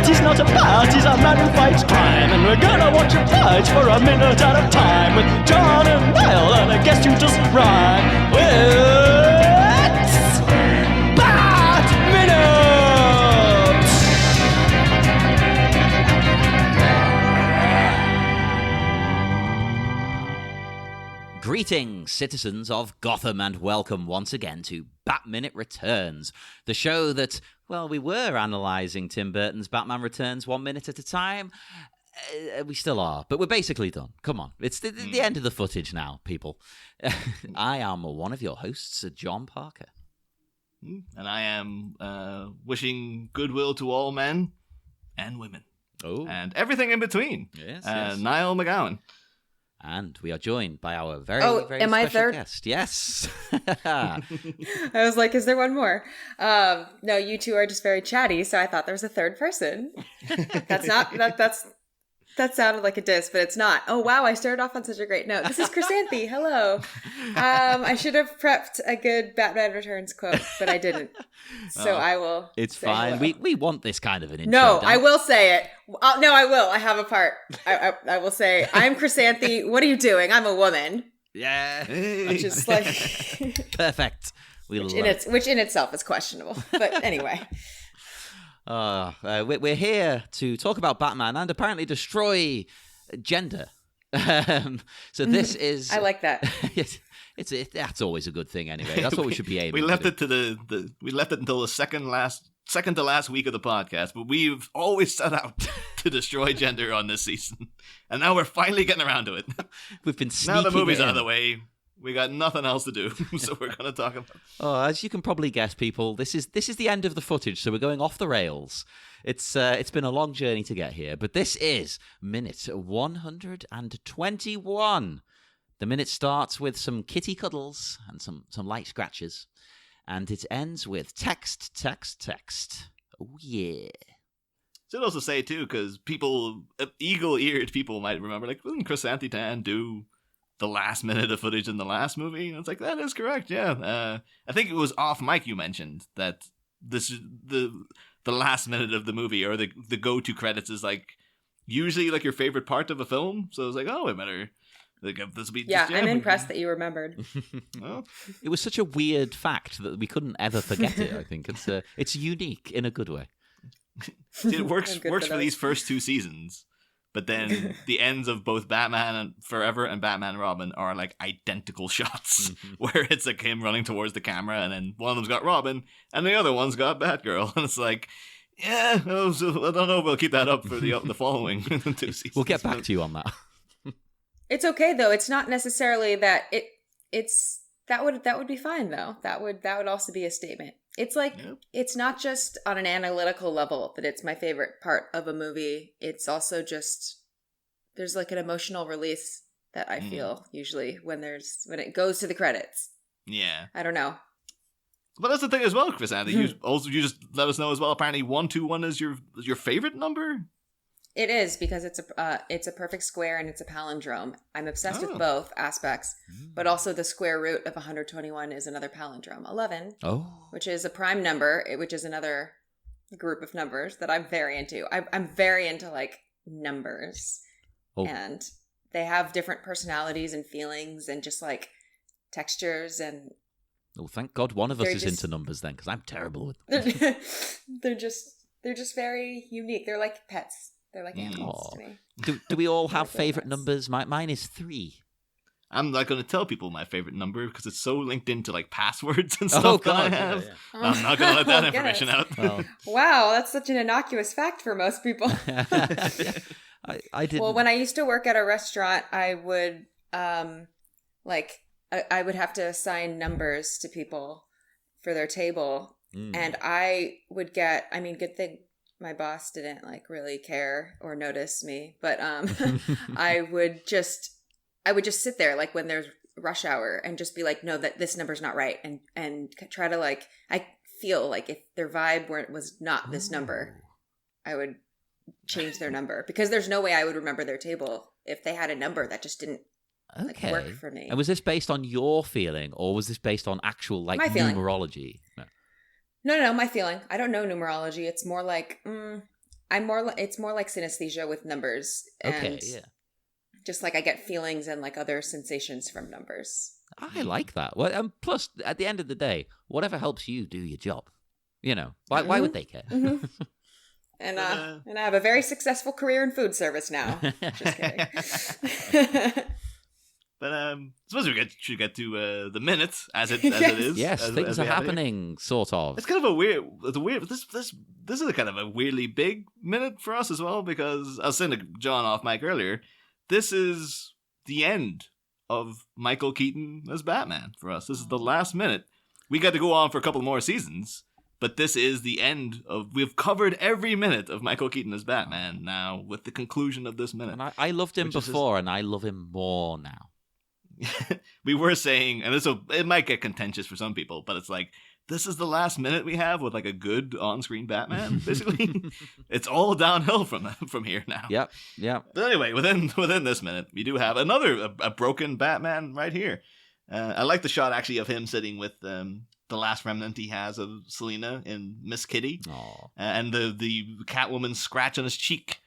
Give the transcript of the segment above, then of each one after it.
He's not a bat, he's a man who fights crime. And we're gonna watch him fight for a minute at a time. With John and Niall and a guest who doesn't rhyme. It's Bat Minute! Greetings, citizens of Gotham, and welcome once again to Bat Minute Returns, the show that, well, we were analysing Tim Burton's Batman Returns 1 minute at a time. We still are, but we're basically done. Come on, it's the end of the footage now, people. I am one of your hosts, John Parker. And I am wishing goodwill to all men and women. Oh. And everything in between. Yes. Niall McGowan. And we are joined by our very special guest. Yes. I was like, is there one more? No, you two are just very chatty, so I thought there was a third person. That sounded like a diss, but it's not. Oh, wow, I started off on such a great note. This is Chrysanthe. Hello. I should have prepped a good Batman Returns quote, but I didn't. So I will. It's fine. We want this kind of an intro. No, I will say it. No, I will. I have a part. I will say, I'm Chrysanthe. What are you doing? I'm a woman. Yeah. Which is like... Perfect. Which in itself is questionable. But anyway... We're here to talk about Batman and apparently destroy gender. So this is... I like that. That's always a good thing anyway. That's what we should be aiming. We left to it we left it until the second to last week of the podcast, but we've always set out to destroy gender on this season, and now we're finally getting around to it. We've been sneaking. Now the movie's out of the way. We got nothing else to do, so we're going to talk about... Oh, as you can probably guess, people, this is the end of the footage, so we're going off the rails. It's been a long journey to get here, but this is minute 121. The minute starts with some kitty cuddles and some light scratches, and it ends with text, text, text. Oh, yeah. Should also say, too, because people, eagle-eared people might remember, like, didn't Chrysanthe Tan do... the last minute of footage in the last movie? And it's like, that is correct, yeah. I think it was off mic you mentioned that this is the last minute of the movie, or the go-to credits is like usually like your favorite part of a film. So I was like, oh, I better this will be... Yeah, I'm impressed that you remembered. Well, it was such a weird fact that we couldn't ever forget it, I think. It's unique in a good way. It works for these first two seasons. But then the ends of both Batman and Forever and Batman and Robin are like identical shots, where it's like him running towards the camera, and then one of them's got Robin, and the other one's got Batgirl, and it's like, yeah, I don't know if we'll keep that up for the following 2 seasons. We'll get back to you on that. It's okay though. It's not necessarily that that would be fine though. That would also be a statement. It's like, It's not just on an analytical level that it's my favorite part of a movie. It's also just, there's like an emotional release that I feel usually when it goes to the credits. Yeah. I don't know. But that's the thing as well, Chrysanthe. You just let us know as well. Apparently 121 is your favorite number? It is, because it's a perfect square and it's a palindrome. I'm obsessed with both aspects, but also the square root of 121 is another palindrome, 11, which is a prime number, which is another group of numbers that I'm very into. I'm very into like numbers, and they have different personalities and feelings and just like textures and. Oh, thank God one of us is into numbers then, because I'm terrible with them. They're just very unique. They're like pets. They're like animals to me. Do we all have favorite numbers? Mine is 3. I'm not going to tell people my favorite number because it's so linked into like passwords and stuff that I have. Yeah. I'm not going to let that information out. Well. Wow, that's such an innocuous fact for most people. I didn't. Well, when I used to work at a restaurant, I would I would have to assign numbers to people for their table, and I would get. I mean, good thing my boss didn't like really care or notice me, but I would just sit there like when there's rush hour and just be like, no, that this number's not right, and try to like, I feel like if their vibe was not this number, I would change their number, because there's no way I would remember their table if they had a number that just didn't work for me. And was this based on your feeling, or was this based on actual My feeling. numerology? No, my feeling. I don't know numerology. It's more like it's more like synesthesia with numbers, and just like I get feelings and like other sensations from numbers. I like that. Well, and plus, at the end of the day, whatever helps you do your job. Why would they care? Mm-hmm. And I have a very successful career in food service now. Just kidding. But I suppose we should get to the minute as it is. Yes, things are happening, sort of. It's kind of a weird. This is a kind of a weirdly big minute for us as well, because I was saying to John off mic earlier, this is the end of Michael Keaton as Batman for us. This is the last minute. We got to go on for a couple more seasons, but this is the end of. We've covered every minute of Michael Keaton as Batman now with the conclusion of this minute. And I loved him before, and I love him more now. We were saying, and it might get contentious for some people, but it's like, this is the last minute we have with like a good on-screen Batman, basically. It's all downhill from here now. Yep. But anyway, within this minute, we do have another a broken Batman right here. I like the shot actually of him sitting with the last remnant he has of Selina in Miss Kitty, and the Catwoman scratch on his cheek,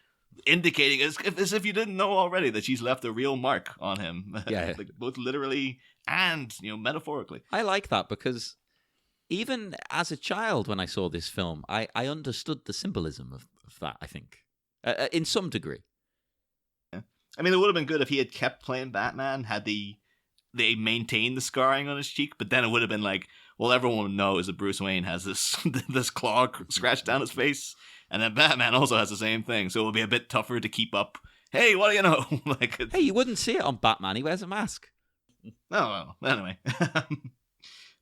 indicating as if you didn't know already that she's left a real mark on him. Yeah. Like, both literally and metaphorically. I like that because even as a child when I saw this film, I understood the symbolism of that, I think, in some degree. Yeah. I mean, it would have been good if he had kept playing Batman, had they maintained the scarring on his cheek, but then it would have been like, well, everyone knows that Bruce Wayne has this claw scratched down his face. And then Batman also has the same thing, so it'll be a bit tougher to keep up. Hey, what do you know? Hey, you wouldn't see it on Batman. He wears a mask. Oh, well, anyway.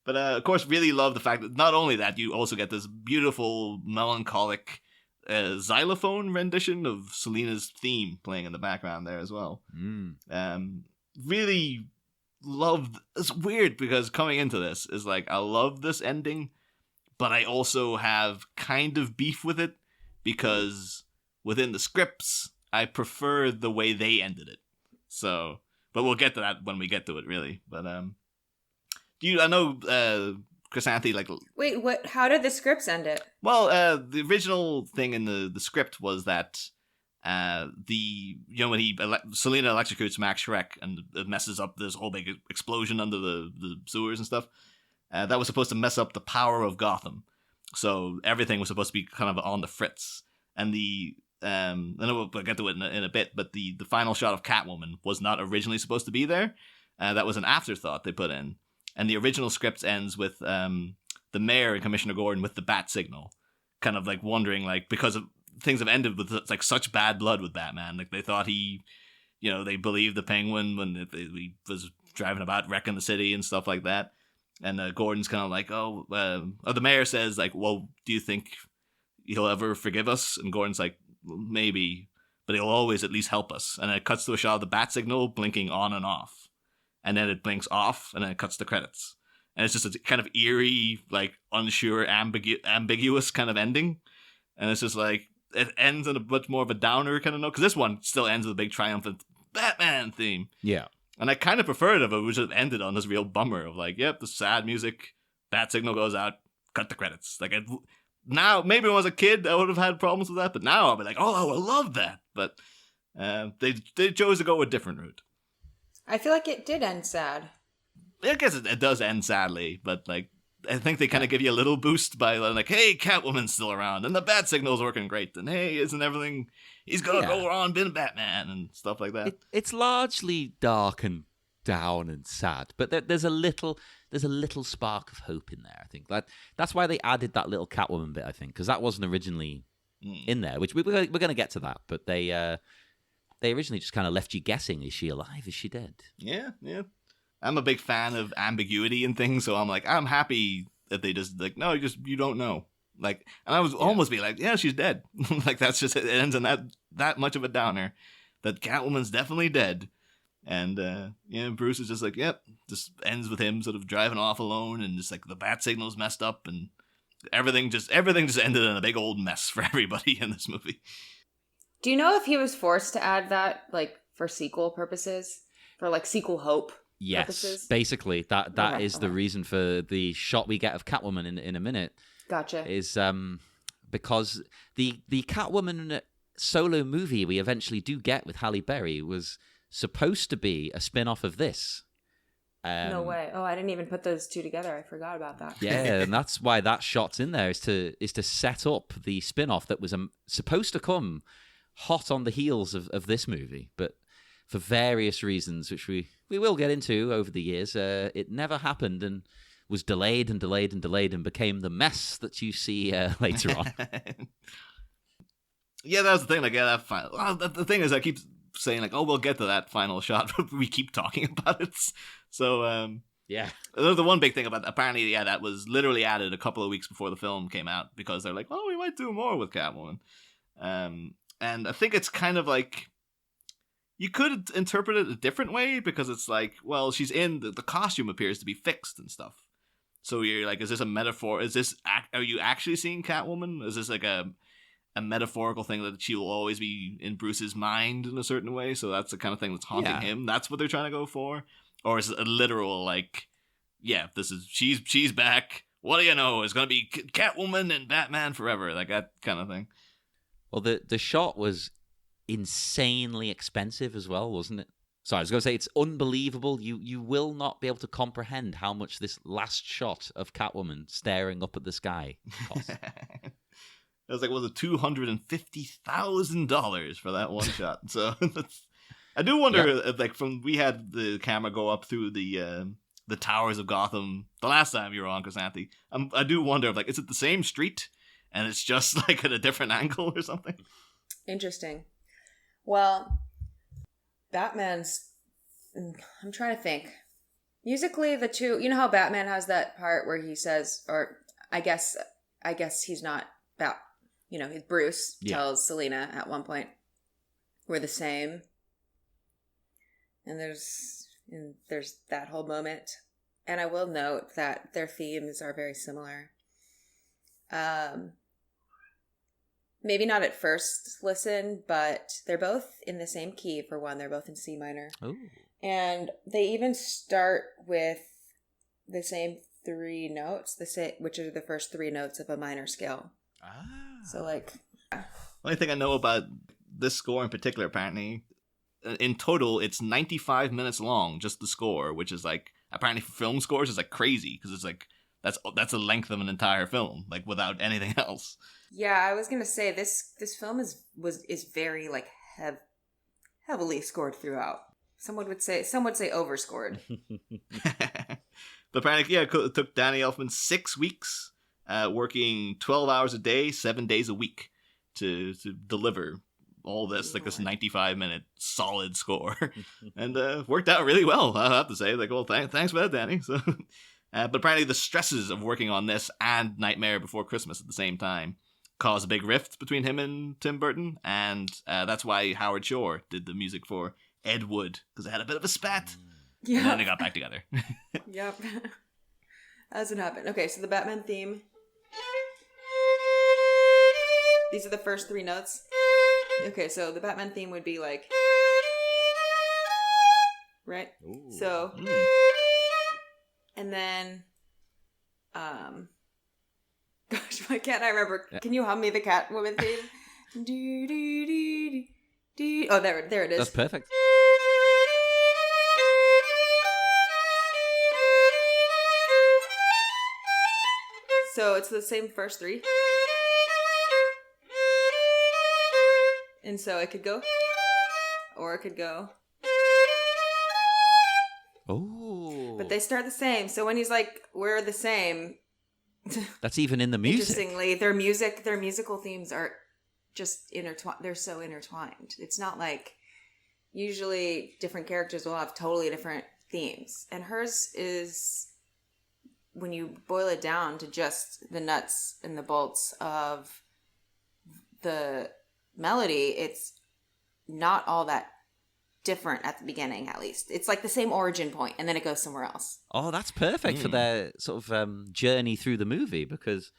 But of course, really love the fact that not only that, you also get this beautiful, melancholic xylophone rendition of Selina's theme playing in the background there as well. Really loved. It's weird because coming into this is like, I love this ending, but I also have kind of beef with it. Because within the scripts, I prefer the way they ended it. So, but we'll get to that when we get to it, really. But I know Chrysanthe Wait, what? How did the scripts end it? Well, the original thing in the script was that when Selina electrocutes Max Schreck and it messes up this whole big explosion under the sewers and stuff. That was supposed to mess up the power of Gotham. So everything was supposed to be kind of on the fritz. And I know we'll get to it in a bit, but the final shot of Catwoman was not originally supposed to be there. That was an afterthought they put in. And the original script ends with the mayor and Commissioner Gordon with the bat signal. Kind of like wondering, like, because things have ended with like such bad blood with Batman. Like they thought they believed the Penguin when he was driving about wrecking the city and stuff like that. And Gordon's kind of like, the mayor says, like, well, do you think he'll ever forgive us? And Gordon's like, well, maybe, but he'll always at least help us. And then it cuts to a shot of the bat signal blinking on and off. And then it blinks off, and then it cuts to credits. And it's just a kind of eerie, like, unsure, ambiguous kind of ending. And it's just like, it ends on a much more of a downer kind of note. Because this one still ends with a big triumphant Batman theme. Yeah. And I kind of preferred it if it was just ended on this real bummer of like, yep, the sad music, bat signal goes out, cut the credits. Like now, maybe when I was a kid, I would have had problems with that, but now I'll be like, oh, I love that. But they chose to go a different route. I feel like it did end sad. I guess it does end sadly, but like I think they kind of give you a little boost by like, hey, Catwoman's still around, and the bat signal's working great, and hey, isn't everything? He's gonna go on being Batman and stuff like that. It's largely dark and down and sad, but there's a little spark of hope in there. I think that's why they added that little Catwoman bit. I think because that wasn't originally in there, which we're going to get to that, but they originally just kind of left you guessing: is she alive? Is she dead? Yeah. I'm a big fan of ambiguity and things, so I'm like, I'm happy that they just like, no, you don't know. Like, and I was almost be like, yeah, she's dead. Like that's just it ends in that much of a downer. That Catwoman's definitely dead, and Bruce is just like, yep. Just ends with him sort of driving off alone, and just like the bat signal's messed up, and everything just ended in a big old mess for everybody in this movie. Do you know if he was forced to add that, like, for sequel purposes? For, like, sequel hope purposes? Basically. That is the reason for the shot we get of Catwoman in a minute. Gotcha. Is because the Catwoman solo movie we eventually do get with Halle Berry was supposed to be a spin-off of this. No way. Oh, I didn't even put those two together. I forgot about that. Yeah, and that's why that shot's in there, is to set up the spin-off that was supposed to come hot on the heels of this movie, but for various reasons, which we will get into over the years, it never happened and was delayed and delayed and delayed and became the mess that you see later on. Yeah, that was the thing. Like, yeah, the thing is, I keep saying, like, oh, we'll get to that final shot, but we keep talking about it. So, yeah. The one big thing about apparently, yeah, that was literally added a couple of weeks before the film came out because they're like, oh, we might do more with Catwoman. And I think it's kind of like, you could interpret it a different way because it's like, well, she's in, the costume appears to be fixed and stuff. So you're like, is this a metaphor? Are you actually seeing Catwoman? Is this like a metaphorical thing that she will always be in Bruce's mind in a certain way? So that's the kind of thing that's haunting him. That's what they're trying to go for. Or is it a literal, like, yeah, she's back. What do you know? It's going to be Catwoman and Batman forever. Like that kind of thing. Well, the shot was insanely expensive as well, wasn't it? Sorry, I was going to say, it's unbelievable. You will not be able to comprehend how much this last shot of Catwoman staring up at the sky cost. It was like, was it $250,000 for that one shot? So I do wonder, if, like, we had the camera go up through the towers of Gotham the last time you were on, Chrysanthe. I do wonder, if, like, is it the same street and it's just like at a different angle or something? Interesting. Well, Batman's, I'm trying to think. Musically, the two, you know how Batman has that part where he says, or I guess he's not Bruce tells Selina at one point, we're the same. And there's that whole moment. And I will note that their themes are very similar. Maybe not at first listen, but they're both in the same key. For one, they're both in C minor. Ooh. And they even start with the same three notes, which are the first three notes of a minor scale. Ah. So, like... The only thing I know about this score in particular, apparently, in total, it's 95 minutes long, just the score, which is, like, apparently for film scores, is, like, crazy, because it's, like, that's the length of an entire film, like, without anything else. Yeah, I was gonna say this film is very, like, heavily scored throughout. Some would say overscored. But apparently, yeah, it took Danny Elfman 6 weeks, working 12 hours a day, 7 days a week to deliver all this, like this 95-minute solid score, and worked out really well. I have to say, like, well, thanks for that, Danny. So, but apparently, the stresses of working on this and Nightmare Before Christmas at the same time caused a big rift between him and Tim Burton, and that's why Howard Shore did the music for Ed Wood, because they had a bit of a spat. Yeah, and then they got back together. Yep, as it happened. Okay, so the Batman theme. These are the first three notes. Okay, so the Batman theme would be like, right? Ooh. So, and then, gosh, why can't I remember? Can you hum me the Catwoman theme? Do, do, do, do. Oh, there it is. That's perfect. So it's the same first three. And so it could go, or it could go. Oh. But they start the same. So when he's like, we're the same. That's even in the music. Interestingly, their musical themes are just intertwined. They're so intertwined. It's not like, usually different characters will have totally different themes. And hers is, when you boil it down to just the nuts and the bolts of the melody, it's not all that different at the beginning, at least. It's like the same origin point, and then it goes somewhere else. Oh, that's perfect for their sort of journey through the movie, because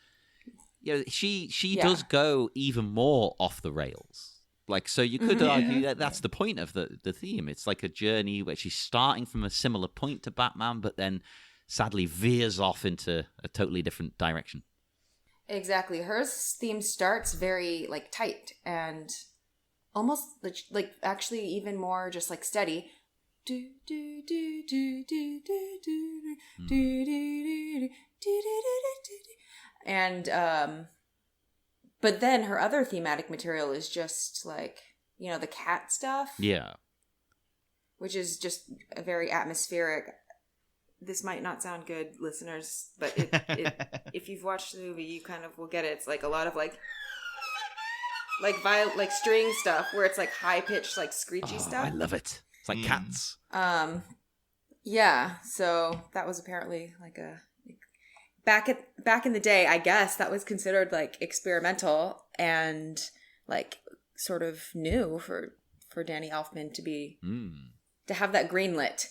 she does go even more off the rails. Like, so you could argue that that's the point of the theme. It's like a journey where she's starting from a similar point to Batman, but then sadly veers off into a totally different direction. Exactly. Her theme starts very like tight and almost like actually even more just like steady. And but then her other thematic material is just like, you know, the cat stuff. Yeah. Which is just a very atmospheric. This might not sound good, listeners, but if you've watched the movie, you kind of will get it. It's like a lot of like string stuff where it's like high pitched, like screechy stuff. I love it. It's like cats. Yeah. So that was apparently like back in the day, I guess that was considered like experimental and like sort of new for Danny Elfman to have that greenlit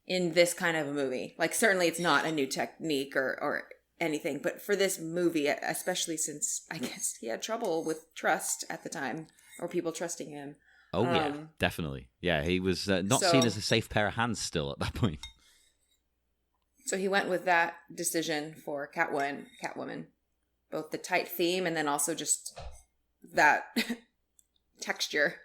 in this kind of a movie. Like, certainly it's not a new technique or anything, but for this movie, especially since I guess he had trouble with trust at the time, or people trusting him. Oh, yeah, definitely. Yeah, he was not seen as a safe pair of hands still at that point. So he went with that decision for Catwoman. Both the tight theme and then also just that texture.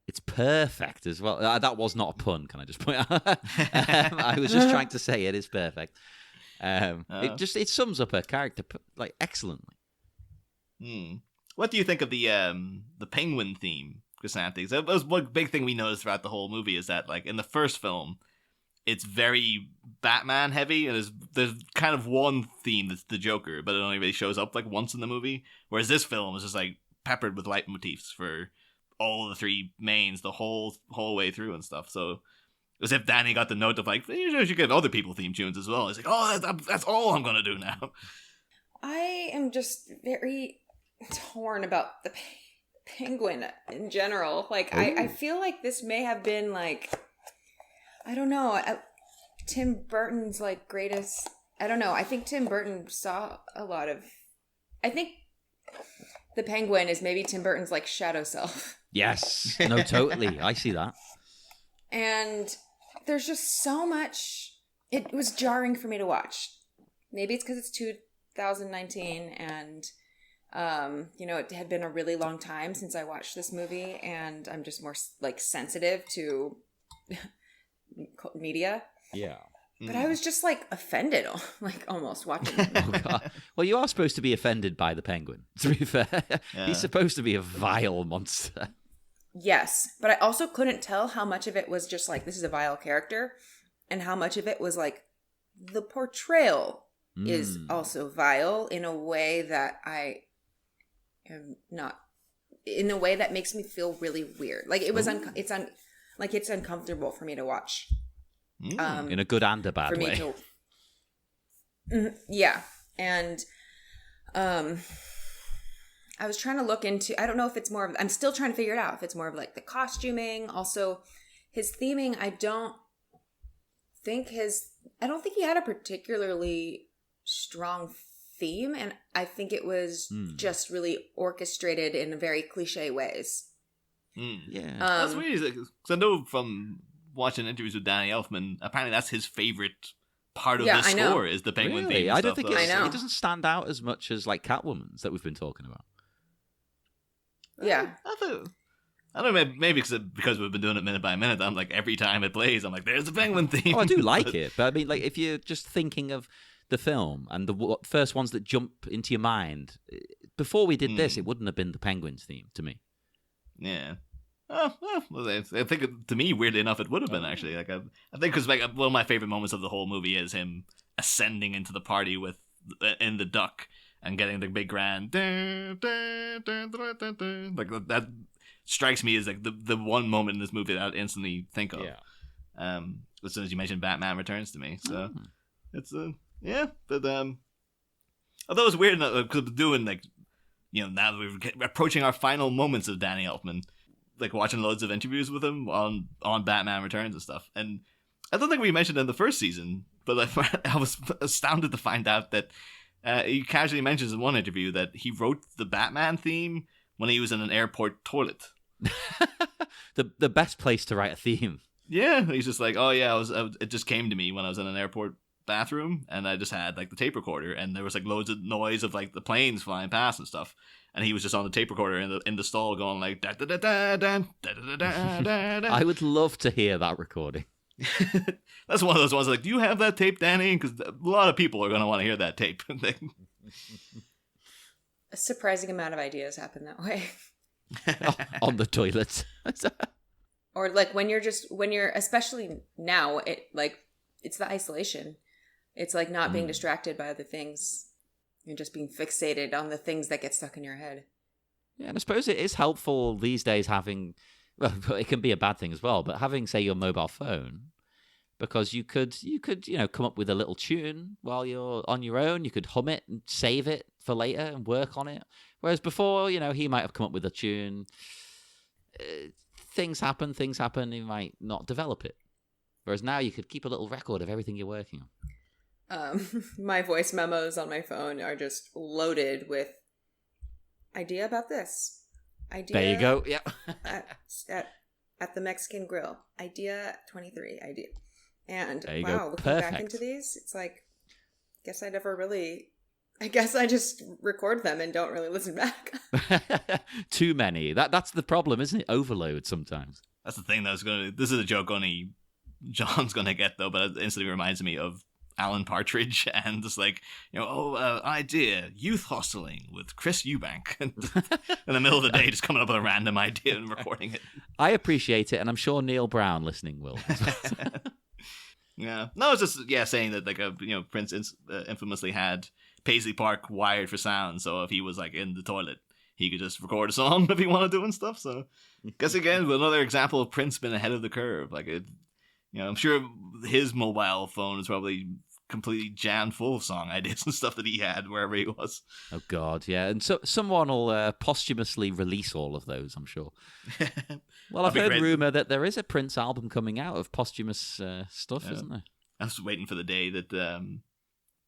It's perfect as well. That was not a pun, can I just point out? I was just trying to say it is perfect. It sums up her character like excellently. What do you think of the Penguin theme, Chrysanthe? That was one big thing we noticed throughout the whole movie, is that like in the first film, it's very Batman heavy, and there's kind of one theme that's the Joker, but it only really shows up like once in the movie. Whereas this film is just like peppered with leitmotifs for all of the three mains the whole way through and stuff. So as if Danny got the note of like, you should give other people theme tunes as well. He's like, oh, that's all I'm gonna do now. I am just very torn about the Penguin in general. Like, I feel like this may have been like, I don't know, Tim Burton's like greatest. I don't know. I think Tim Burton saw a lot of. I think the Penguin is maybe Tim Burton's like shadow self. Yes. No, totally. I see that. And there's just so much. It was jarring for me to watch. Maybe it's because it's 2019 and, it had been a really long time since I watched this movie, and I'm just more like sensitive to media. Yeah. But I was just like offended, like almost watching it. Oh, God. Well, you are supposed to be offended by the Penguin, to be fair. Yeah. He's supposed to be a vile monster. Yes, but I also couldn't tell how much of it was just like, this is a vile character, and how much of it was like, the portrayal is also vile in a way that I am not, in a way that makes me feel really weird. Like it was, it's uncomfortable for me to watch. In a good and a bad way. Yeah. And I was trying to look into, I don't know if it's more of, I'm still trying to figure it out, if it's more of like the costuming. Also, his theming, I don't think he had a particularly strong theme. And I think it was just really orchestrated in very cliche ways. Yeah. That's weird. Because I know from watching interviews with Danny Elfman, apparently that's his favorite part of the score is the Penguin theme. I don't think it doesn't stand out as much as like Catwoman's that we've been talking about. Yeah. I don't know, maybe because we've been doing it minute by minute, I'm like, every time it plays, I'm like, there's the Penguin theme. Oh, I do like it, but I mean, like, if you're just thinking of the film and the first ones that jump into your mind, before we did this, it wouldn't have been the Penguin's theme to me. Yeah. Oh, well, I think to me, weirdly enough, it would have been actually. Like I think because like one of my favorite moments of the whole movie is him ascending into the party in the duck and getting the big grand like that strikes me as like the one moment in this movie that I instantly think of. Yeah. As soon as you mentioned Batman Returns to me, so it's but although it's weird because doing like now that we're approaching our final moments of Danny Elfman. Like watching loads of interviews with him on Batman Returns and stuff, and I don't think we mentioned it in the first season, but I was astounded to find out that he casually mentions in one interview that he wrote the Batman theme when he was in an airport toilet. The best place to write a theme. Yeah, he's just like, oh yeah, it just came to me when I was in an airport bathroom, and I just had like the tape recorder, and there was like loads of noise of like the planes flying past and stuff, and he was just on the tape recorder in the stall going like da da da da da da da da da da. I would love to hear that recording. That's one of those ones like, do you have that tape, Danny? Because a lot of people are going to want to hear that tape. A surprising amount of ideas happen that way. On the toilet. Or like when you're especially now, it's the isolation. It's like not being distracted by other things. You're just being fixated on the things that get stuck in your head. Yeah, and I suppose it is helpful these days having, well, it can be a bad thing as well, but having, say, your mobile phone, because you could come up with a little tune while you're on your own. You could hum it and save it for later and work on it. Whereas before, he might have come up with a tune. Things happen, he might not develop it. Whereas now you could keep a little record of everything you're working on. My voice memos on my phone are just loaded with idea about this. Idea. There you go. Yeah. at the Mexican grill. Idea 23. Idea. And there you wow, go. looking Perfect. back into these, it's like, I guess I just record them and don't really listen back. Too many. That's the problem, isn't it? Overload sometimes. That's the thing this is a joke only John's going to get, though, but it instantly reminds me of Alan Partridge and just like, idea, youth hosteling with Chris Eubank. And in the middle of the day, just coming up with a random idea and recording it. I appreciate it, and I'm sure Neil Brown listening will. Yeah. No, it's just, saying that, like, Prince infamously had Paisley Park wired for sound, so if he was, like, in the toilet, he could just record a song if he wanted to and stuff, so guess again, another example of Prince being ahead of the curve. Like, I'm sure his mobile phone is probably completely jammed full of song ideas and stuff that he had wherever he was. Oh, God, yeah. And so someone will posthumously release all of those, I'm sure. Well, I've heard rumour that there is a Prince album coming out of posthumous stuff, isn't there? I was waiting for the day that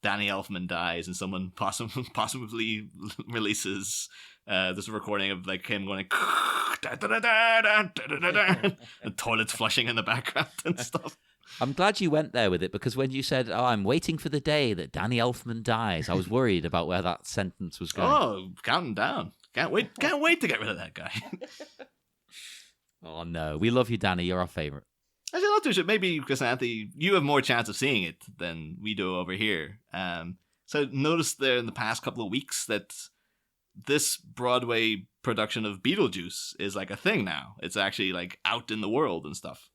Danny Elfman dies and someone possibly releases this recording of like him going and toilets flushing in the background and stuff. I'm glad you went there with it, because when you said, I'm waiting for the day that Danny Elfman dies, I was worried about where that sentence was going. Oh, counting down. Can't wait to get rid of that guy. Oh, no. We love you, Danny. You're our favourite. Actually, not too sure. Maybe, Chrysanthe, you have more chance of seeing it than we do over here. So noticed there in the past couple of weeks that this Broadway production of Beetlejuice is like a thing now. It's actually like out in the world and stuff.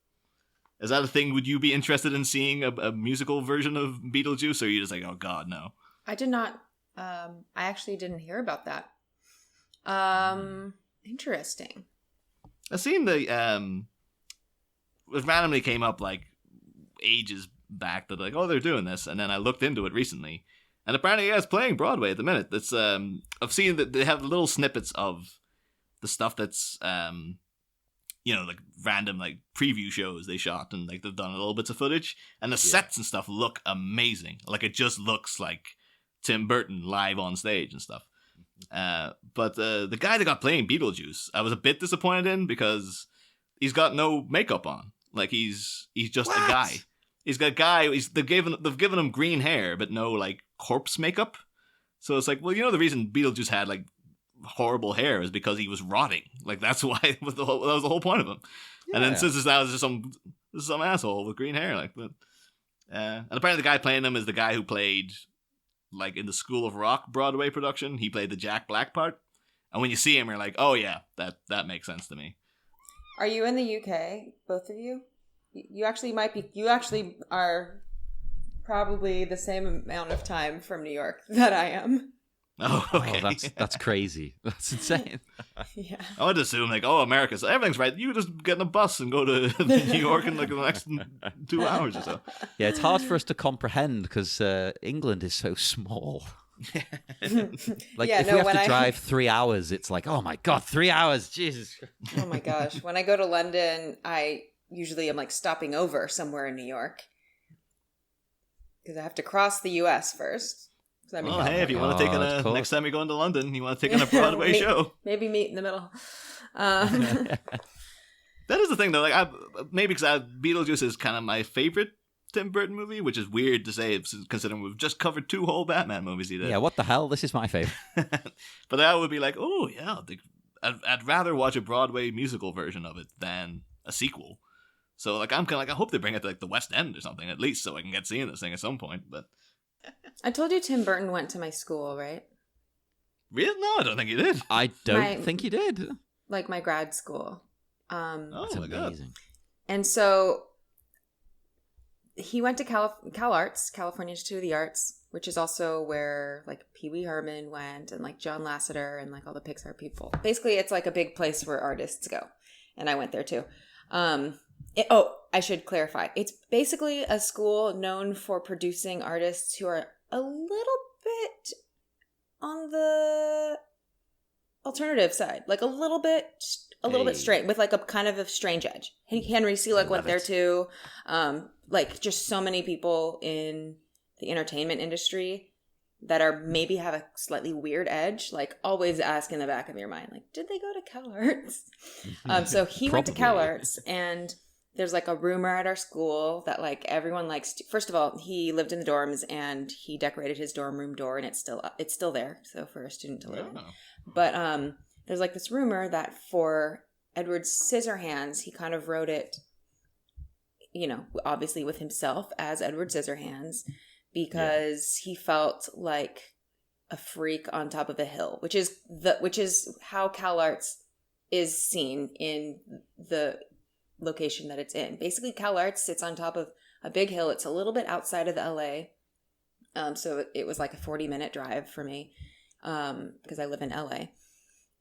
Is that a thing? Would you be interested in seeing a musical version of Beetlejuice, or are you just like, oh God, no? I did not. I actually didn't hear about that. Interesting. I've seen it randomly came up like ages back that like, oh, they're doing this, and then I looked into it recently, and apparently, it's playing Broadway at the minute. It's I've seen that they have little snippets of the stuff that's like random like preview shows they shot, and like they've done little bits of footage, and the sets and stuff look amazing. Like it just looks like Tim Burton live on stage and stuff. But the guy that got playing Beetlejuice, I was a bit disappointed in, because he's got no makeup on. Like he's just a guy. He's got a guy. They've given him green hair, but no like corpse makeup. So it's like, well, the reason Beetlejuice had like horrible hair is because he was rotting. Like that's why that was the whole point of him. Yeah. And then since this now is just some asshole with green hair, like that. And apparently the guy playing him is the guy who played like in the School of Rock Broadway production. He played the Jack Black part. And when you see him, you're like, oh yeah, that makes sense to me. Are you in the UK, both of you? You actually might be. You actually are probably the same amount of time from New York that I am. Oh, okay. Oh, that's crazy. That's insane. Yeah. I would assume like, oh, America, so everything's right. You just get in a bus and go to New York in like the next 2 hours or so. Yeah, it's hard for us to comprehend because England is so small. Like if we have to drive 3 hours, it's like, oh my God, 3 hours, Jesus. Oh my gosh. When I go to London, I usually am like stopping over somewhere in New York because I have to cross the US first. Hey, if you want to take next time you go into London, you want to take in a Broadway show. Maybe meet in the middle. That is the thing, though. Like, maybe because Beetlejuice is kind of my favorite Tim Burton movie, which is weird to say considering we've just covered 2 whole Batman movies he did. Yeah, what the hell? This is my favorite. But that would be like, oh yeah, I'd rather watch a Broadway musical version of it than a sequel. So like, I'm kind of like, I hope they bring it to like the West End or something at least, so I can get seeing this thing at some point. But I told you Tim Burton went to my school, right? really, no, I don't think he did. I don't think he did. Like my grad school. Oh my god. Amazing. And so he went to Cal Arts, California Institute of the Arts, which is also where like Pee Wee Herman went and like John Lasseter and like all the Pixar people. Basically, it's like a big place where artists go. And I went there too. I should clarify. It's basically a school known for producing artists who are a little bit on the alternative side, like a little bit straight with like a kind of a strange edge. Henry Selick went there too. Like just so many people in the entertainment industry that are maybe have a slightly weird edge. Like always ask in the back of your mind, like, did they go to Cal Arts? So he went to Cal Arts, and there's like a rumor at our school that like everyone likes to, first of all, he lived in the dorms and he decorated his dorm room door, and it's still there. So for a student to live in. But there's like this rumor that for Edward Scissorhands, he kind of wrote it, you know, obviously with himself as Edward Scissorhands, because he felt like a freak on top of a hill, which is how Cal Arts is seen in the location that it's in. Basically, Cal Arts sits on top of a big hill. It's a little bit outside of the LA. So it was like a 40-minute drive for me because I live in LA.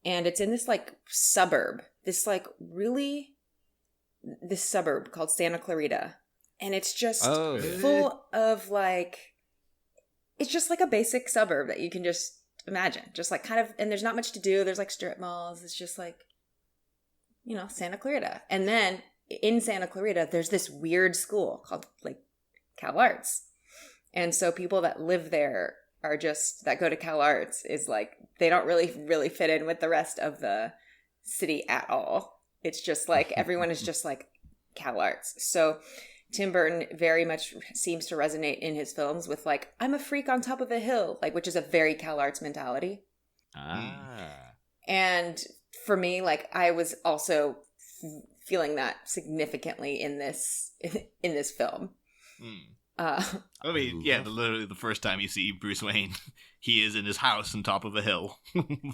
And it's in this like suburb, this suburb called Santa Clarita. And it's just full of like, it's just like a basic suburb that you can just imagine. Just like kind of, and there's not much to do. There's like strip malls. It's just like, you know, Santa Clarita. And then in Santa Clarita, there's this weird school called like Cal Arts. And so people that live there are just, that go to Cal Arts is like, they don't really fit in with the rest of the city at all. It's just like, everyone is just like Cal Arts. So Tim Burton very much seems to resonate in his films with like, I'm a freak on top of a hill, like, which is a very Cal Arts mentality. And for me, like, I was also feeling that significantly in this film. I mean, yeah, literally the first time you see Bruce Wayne, he is in his house on top of a hill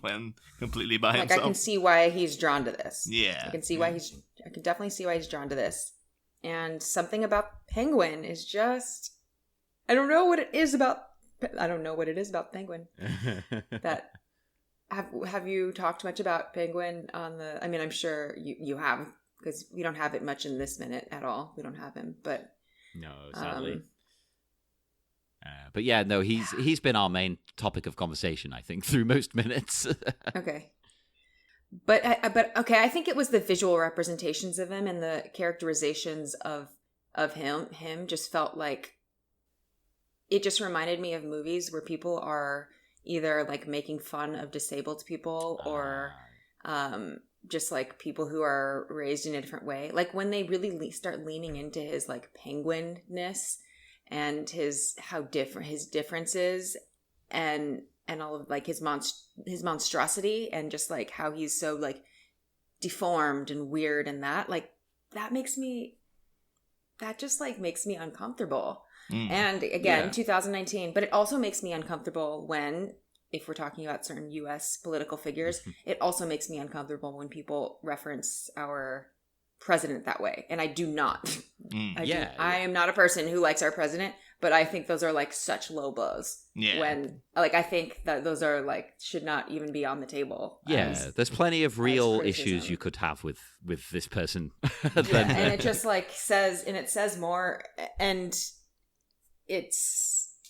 when completely by himself. I can see why he's drawn to this. Yeah. I can definitely see why he's drawn to this. And something about Penguin is just, I don't know what it is about Penguin. That have you talked much about Penguin on the, I mean, I'm sure you have, because we don't have it much in this minute at all. We don't have him, but no, sadly. But yeah, no, he's been our main topic of conversation, I think, through most minutes. Okay. But okay, I think it was the visual representations of him and the characterizations of him just felt like, it just reminded me of movies where people are either like making fun of disabled people or just like people who are raised in a different way. Like when they really start leaning into his like penguin-ness and his differences and all of like his monstrosity and just like how he's so like deformed and weird, and that just like makes me uncomfortable. And again, 2019, but it also makes me uncomfortable when, if we're talking about certain US political figures, it also makes me uncomfortable when people reference our president that way. And I do not. I am not a person who likes our president, but I think those are like such low blows. Yeah. When like, I think that those are like, should not even be on the table. Yeah. There's plenty of real issues you could have with this person. And it just like says more, and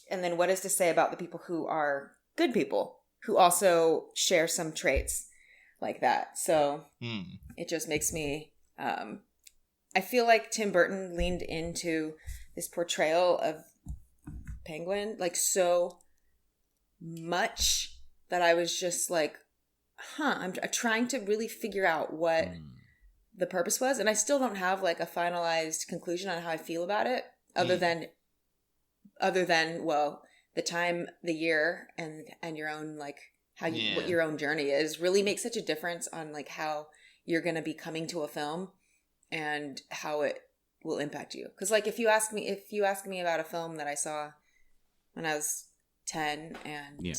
then what is to say about the people who are good people who also share some traits like that. So it just makes me, I feel like Tim Burton leaned into this portrayal of Penguin like so much that I was just like, I'm trying to really figure out what the purpose was, and I still don't have like a finalized conclusion on how I feel about it, other than well, the time, the year, and your own like how you what your own journey is really makes such a difference on like how you're going to be coming to a film and how it will impact you. Because like if you ask me about a film that I saw when I was 10 and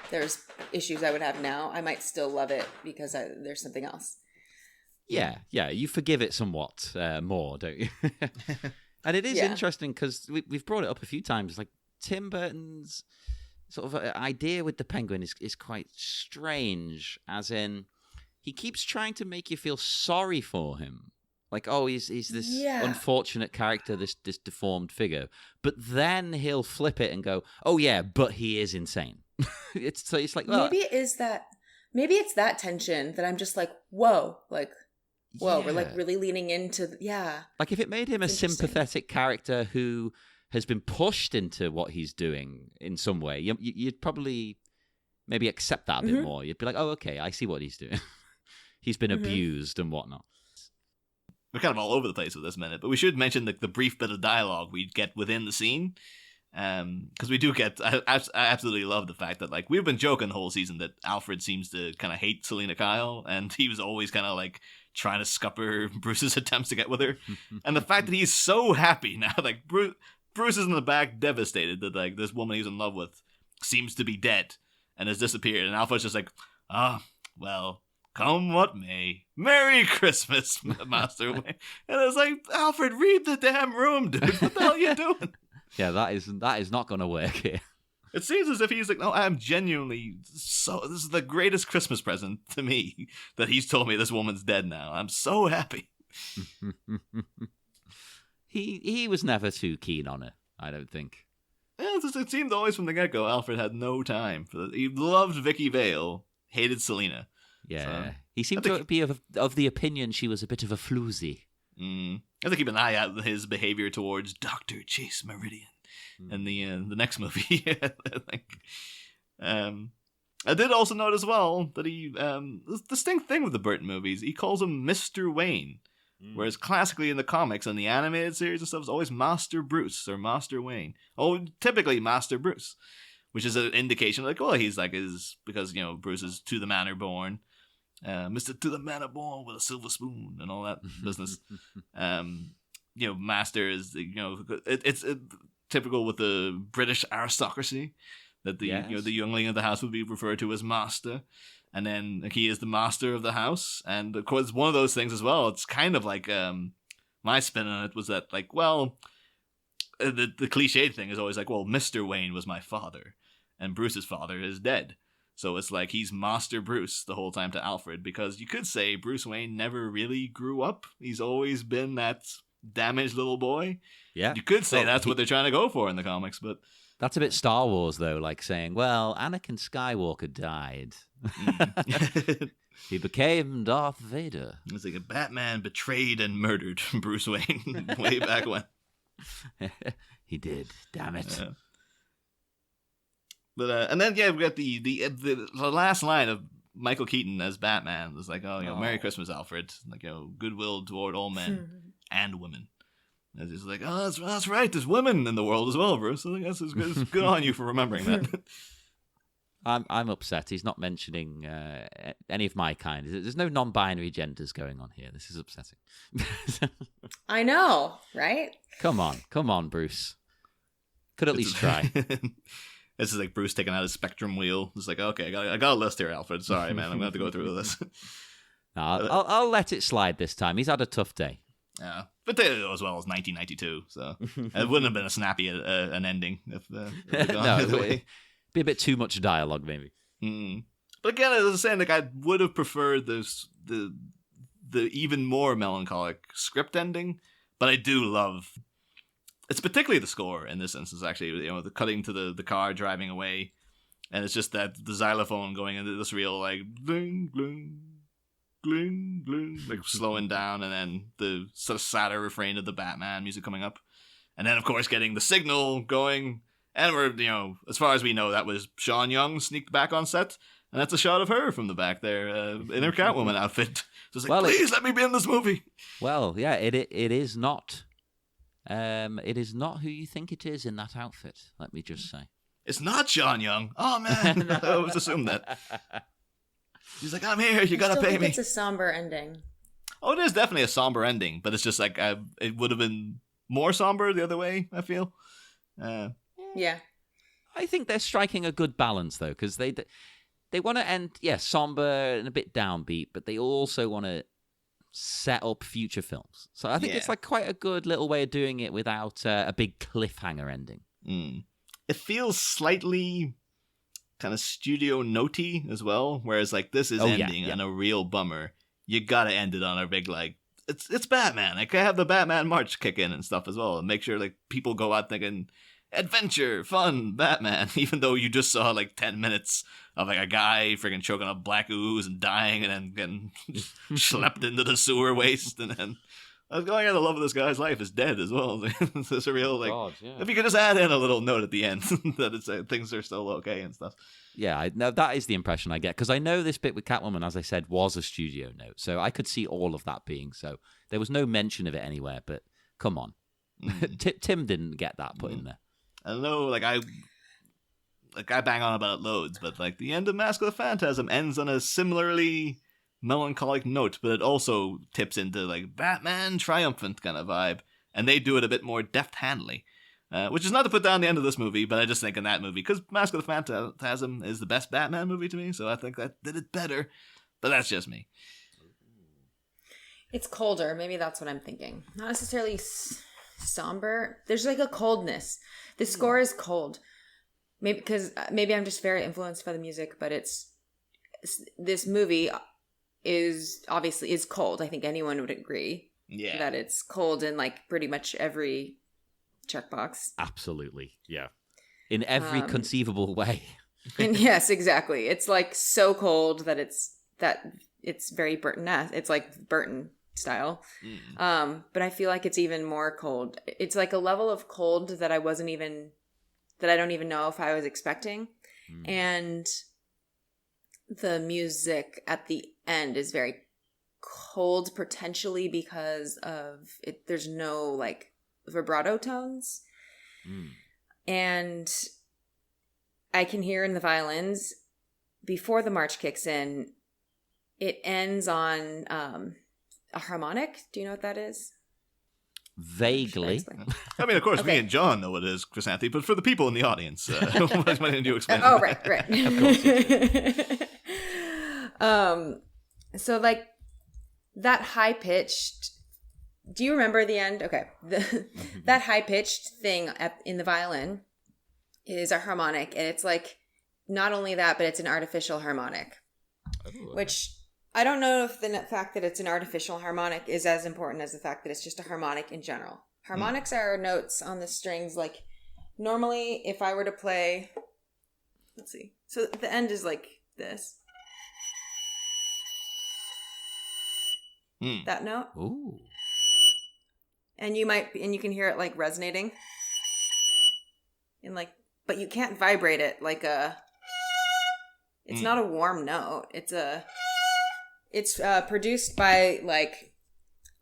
there's issues I would have now, I might still love it because there's something else. Yeah, you forgive it somewhat more, don't you? And it is interesting because we've brought it up a few times. Like Tim Burton's sort of idea with the Penguin is quite strange, as in he keeps trying to make you feel sorry for him. Like, oh, he's this unfortunate character, this deformed figure. But then he'll flip it and go, oh yeah, but he is insane. It's like, well, maybe it's that tension that I'm just like, whoa, we're like really leaning into, Like if it made him a sympathetic character who has been pushed into what he's doing in some way, you'd probably maybe accept that a bit more. You'd be like, oh, okay, I see what he's doing. He's been abused and whatnot. We're kind of all over the place with this minute, but we should mention the brief bit of dialogue we get within the scene. Because we do get, I absolutely love the fact that like we've been joking the whole season that Alfred seems to kind of hate Selina Kyle, and he was always kind of like trying to scupper Bruce's attempts to get with her. And the fact that he's so happy now, like Bruce is in the back devastated that like this woman he's in love with seems to be dead and has disappeared, and Alfred's just like, well, come what may, Merry Christmas, Master Wayne. And it's like, Alfred, read the damn room, dude. What the hell are you doing? Yeah, that is not going to work here. It seems as if he's like, no, I'm genuinely so. This is the greatest Christmas present to me that he's told me this woman's dead now. I'm so happy. He was never too keen on it, I don't think. Yeah, it seemed always from the get-go, Alfred had no time for that. He loved Vicky Vale, hated Selina. Yeah, so, he seemed to be of the opinion she was a bit of a floozy. I have to keep an eye out on his behavior towards Dr. Chase Meridian in the next movie. I think. I did also note as well that he this distinct thing with the Burton movies, he calls him Mr. Wayne, whereas classically in the comics and the animated series and stuff, it's always Master Bruce or Master Wayne. Oh, typically Master Bruce, which is an indication like, oh, he's like because Bruce is to the manor born. Mr. To the Manor born with a silver spoon and all that business. Master is it's typical with the British aristocracy that the youngling of the house would be referred to as master, and then he is the master of the house. And of course, one of those things as well. It's kind of like my spin on it was that like, well, the cliched thing is always like, well, Mr. Wayne was my father, and Bruce's father is dead. So it's like he's Master Bruce the whole time to Alfred, because you could say Bruce Wayne never really grew up. He's always been that damaged little boy. Yeah. You could say that's what they're trying to go for in the comics, but... That's a bit Star Wars, though, like saying, well, Anakin Skywalker died. He became Darth Vader. It's like a Batman betrayed and murdered Bruce Wayne way back when. He did, damn it. But and then we got the last line of Michael Keaton as Batman. It's like, Merry Christmas, Alfred. Like, goodwill toward all men and women. And he's like, oh, that's right. There's women in the world as well, Bruce. I think that's good on you for remembering that. I'm upset. He's not mentioning any of my kind. There's no non-binary genders going on here. This is upsetting. I know, right? Come on, Bruce. Could at least try. This is like Bruce taking out his Spectrum wheel. It's like, okay, I got a list here, Alfred. Sorry, man. I'm going to have to go through this. No, I'll let it slide this time. He's had a tough day. Yeah. But they as well as 1992, so it wouldn't have been a snappy an ending if no, it would be a bit too much dialogue, maybe. But again, as I was saying, like I would have preferred the even more melancholic script ending, but I do love... It's particularly the score in this instance, actually, the cutting to the car driving away, and it's just that the xylophone going into this real, like, bling, bling, bling, bling, like slowing down, and then the sort of sadder refrain of the Batman music coming up. And then, of course, getting the signal going, And we're, as far as we know, that was Sean Young sneaked back on set. And that's a shot of her from the back there in her Catwoman outfit. So it's like, please let me be in this movie. Well, yeah, it is not. It is not who you think it is in that outfit, let me just say. It's not Sean Young. Oh, man. I always assumed that. She's like, I'm here. You got to pay me. It's a somber ending. Oh, it is definitely a somber ending. But it's just like, it would have been more somber the other way, I feel. Yeah. I think they're striking a good balance, though, because they want to end, somber and a bit downbeat, but they also want to set up future films. So I think it's like quite a good little way of doing it without a big cliffhanger ending. It feels slightly kind of studio notey as well, whereas like this is ending on a real bummer. You gotta end it on a big like it's Batman. Like I have the Batman march kick in and stuff as well, and make sure like people go out thinking adventure, fun, Batman, even though you just saw like 10 minutes of like a guy freaking choking up black ooze and dying and then getting schlepped into the sewer waste, and then I was going, the love of this guy's life is dead as well. It's a real like, if you could just add in a little note at the end that it's things are still okay and stuff. Yeah, that is the impression I get, because I know this bit with Catwoman, as I said, was a studio note, so I could see all of that being so. There was no mention of it anywhere, but come on. Tim didn't get that put in there. I know, like I bang on about it loads, but like the end of Mask of the Phantasm ends on a similarly melancholic note, but it also tips into like Batman triumphant kind of vibe, and they do it a bit more deft-handedly, which is not to put down the end of this movie, but I just think in that movie, because Mask of the Phantasm is the best Batman movie to me, so I think that did it better, but that's just me. It's colder, maybe that's what I'm thinking. Not necessarily somber. There's like a coldness. The score is cold. Maybe because maybe I'm just very influenced by the music, but this movie is cold. I think anyone would agree that it's cold in like pretty much every checkbox. Absolutely, yeah. In every conceivable way. And yes, exactly. It's like so cold that it's very Burton-esque. It's like Burton style. But I feel like it's even more cold. It's like a level of cold that I don't even know if I was expecting. And the music at the end is very cold, potentially because of it. There's no like vibrato tones. And I can hear in the violins before the march kicks in, it ends on a harmonic. Do you know what that is? Vaguely. I mean, of course, me and John know what it is, Chrysanthe, but for the people in the audience, why didn't you explain Oh, right. Of course. So, like, that high-pitched... Do you remember the end? Okay. That high-pitched thing in the violin is a harmonic, and it's, like, not only that, but it's an artificial harmonic. Ooh. Which... I don't know if the fact that it's an artificial harmonic is as important as the fact that it's just a harmonic in general. Harmonics are notes on the strings. Like, normally, if I were to play... Let's see. So, the end is like this. That note. Ooh. And you can hear it, like, resonating. And, like... But you can't vibrate it like a... It's not a warm note. It's produced by like,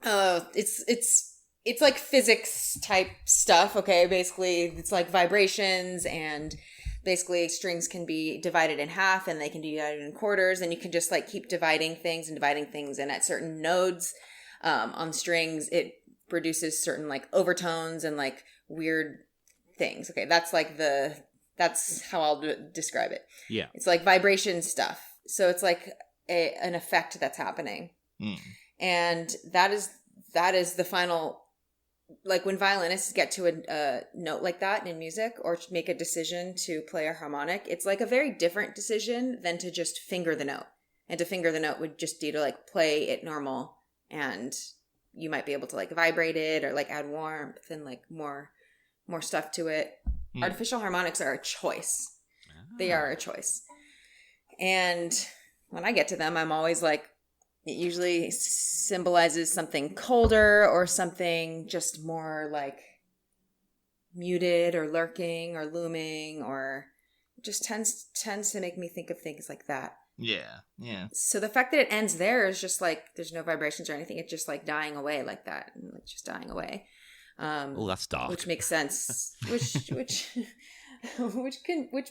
it's like physics type stuff. Okay, basically it's like vibrations, and basically strings can be divided in half, and they can be divided in quarters, and you can just like keep dividing things, and at certain nodes on strings, it produces certain like overtones and like weird things. Okay, that's how I'll describe it. Yeah, it's like vibration stuff. So it's like an effect that's happening. And that is the final, like when violinists get to a note like that in music or make a decision to play a harmonic, it's like a very different decision than to just finger the note. And to finger the note would just be to like play it normal, and you might be able to like vibrate it or like add warmth and like more stuff to it. Artificial harmonics are a choice. They are a choice. And when I get to them, I'm always like, it usually symbolizes something colder or something just more like muted or lurking or looming, or just tends to make me think of things like that. Yeah. So the fact that it ends there is just like there's no vibrations or anything. It's just like dying away like that, and like just dying away. Oh, that's dark. Which makes sense. Which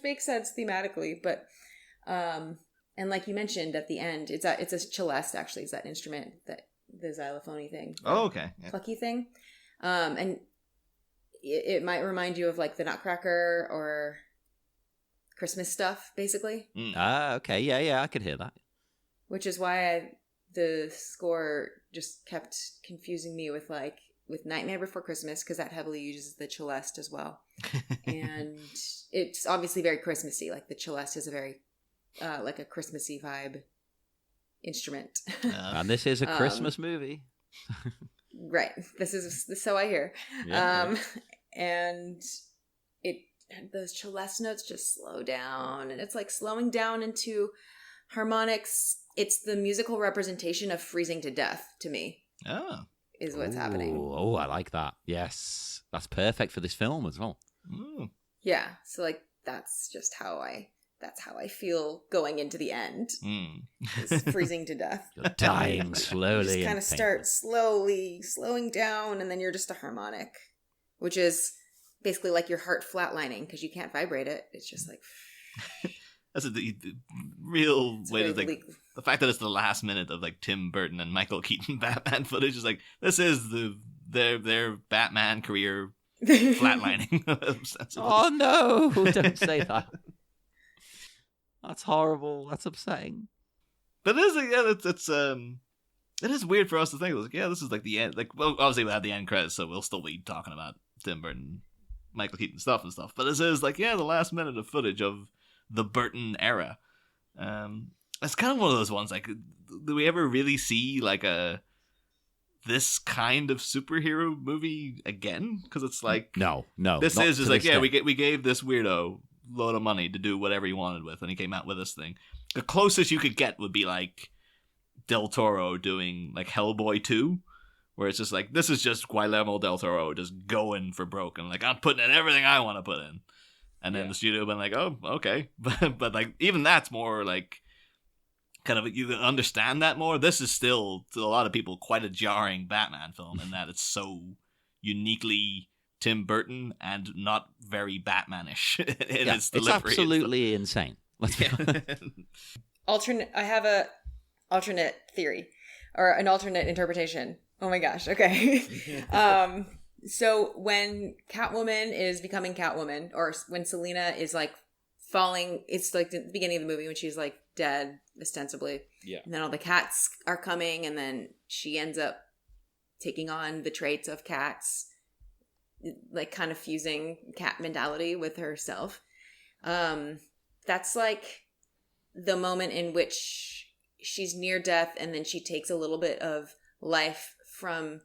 makes sense thematically, but and like you mentioned at the end, it's a celeste actually. It's that instrument, that the xylophone thing. Oh, okay. Yeah. Plucky thing. And it might remind you of like the Nutcracker or Christmas stuff, basically. Okay. Yeah, I could hear that. Which is why the score just kept confusing me with Nightmare Before Christmas, because that heavily uses the celeste as well. And it's obviously very Christmassy. Like the celeste is a very like a Christmassy vibe instrument. And this is a Christmas movie. Right. This is so I hear. Yeah. And those celeste notes just slow down, and it's like slowing down into harmonics. It's the musical representation of freezing to death to me. Oh. Is what's happening. Oh, I like that. Yes. That's perfect for this film as well. Ooh. Yeah. So like that's how I feel going into the end. Is freezing to death. You're dying slowly. You just kind of start slowly slowing down, and then you're just a harmonic, which is basically like your heart flatlining because you can't vibrate it. It's just like that's the real way to think. bleak. The fact that it's the last minute of like Tim Burton and Michael Keaton Batman footage is like, this is their Batman career flatlining. Oh no! Don't say that. That's horrible. That's upsetting. But it is it is weird for us to think like, yeah, this is like the end. Like, well, obviously we have the end credits, so we'll still be talking about Tim Burton, Michael Keaton stuff. But this is like, yeah, the last minute of footage of the Burton era. It's kind of one of those ones, like, do we ever really see like this kind of superhero movie again? Because it's like, no, this is just like, yeah, we gave this weirdo load of money to do whatever he wanted with, and he came out with this thing. The closest you could get would be like Del Toro doing like Hellboy 2, where it's just like, this is just Guillermo del Toro just going for broke, and like, I'm putting in everything I want to put in. And then the studio been like, oh, okay. But like, even that's more like, kind of, you can understand that more. This is still, to a lot of people, quite a jarring Batman film in that it's so uniquely Tim Burton and not very Batmanish in its delivery. It's absolutely insane. Let's be honest. I have a alternate theory or an alternate interpretation. Oh my gosh. Okay. So when Catwoman is becoming Catwoman, or when Selina is like falling, it's like the beginning of the movie when she's like dead, ostensibly. Yeah. And then all the cats are coming, and then she ends up taking on the traits of cats, like kind of fusing cat mentality with herself. That's like the moment in which she's near death, and then she takes a little bit of life from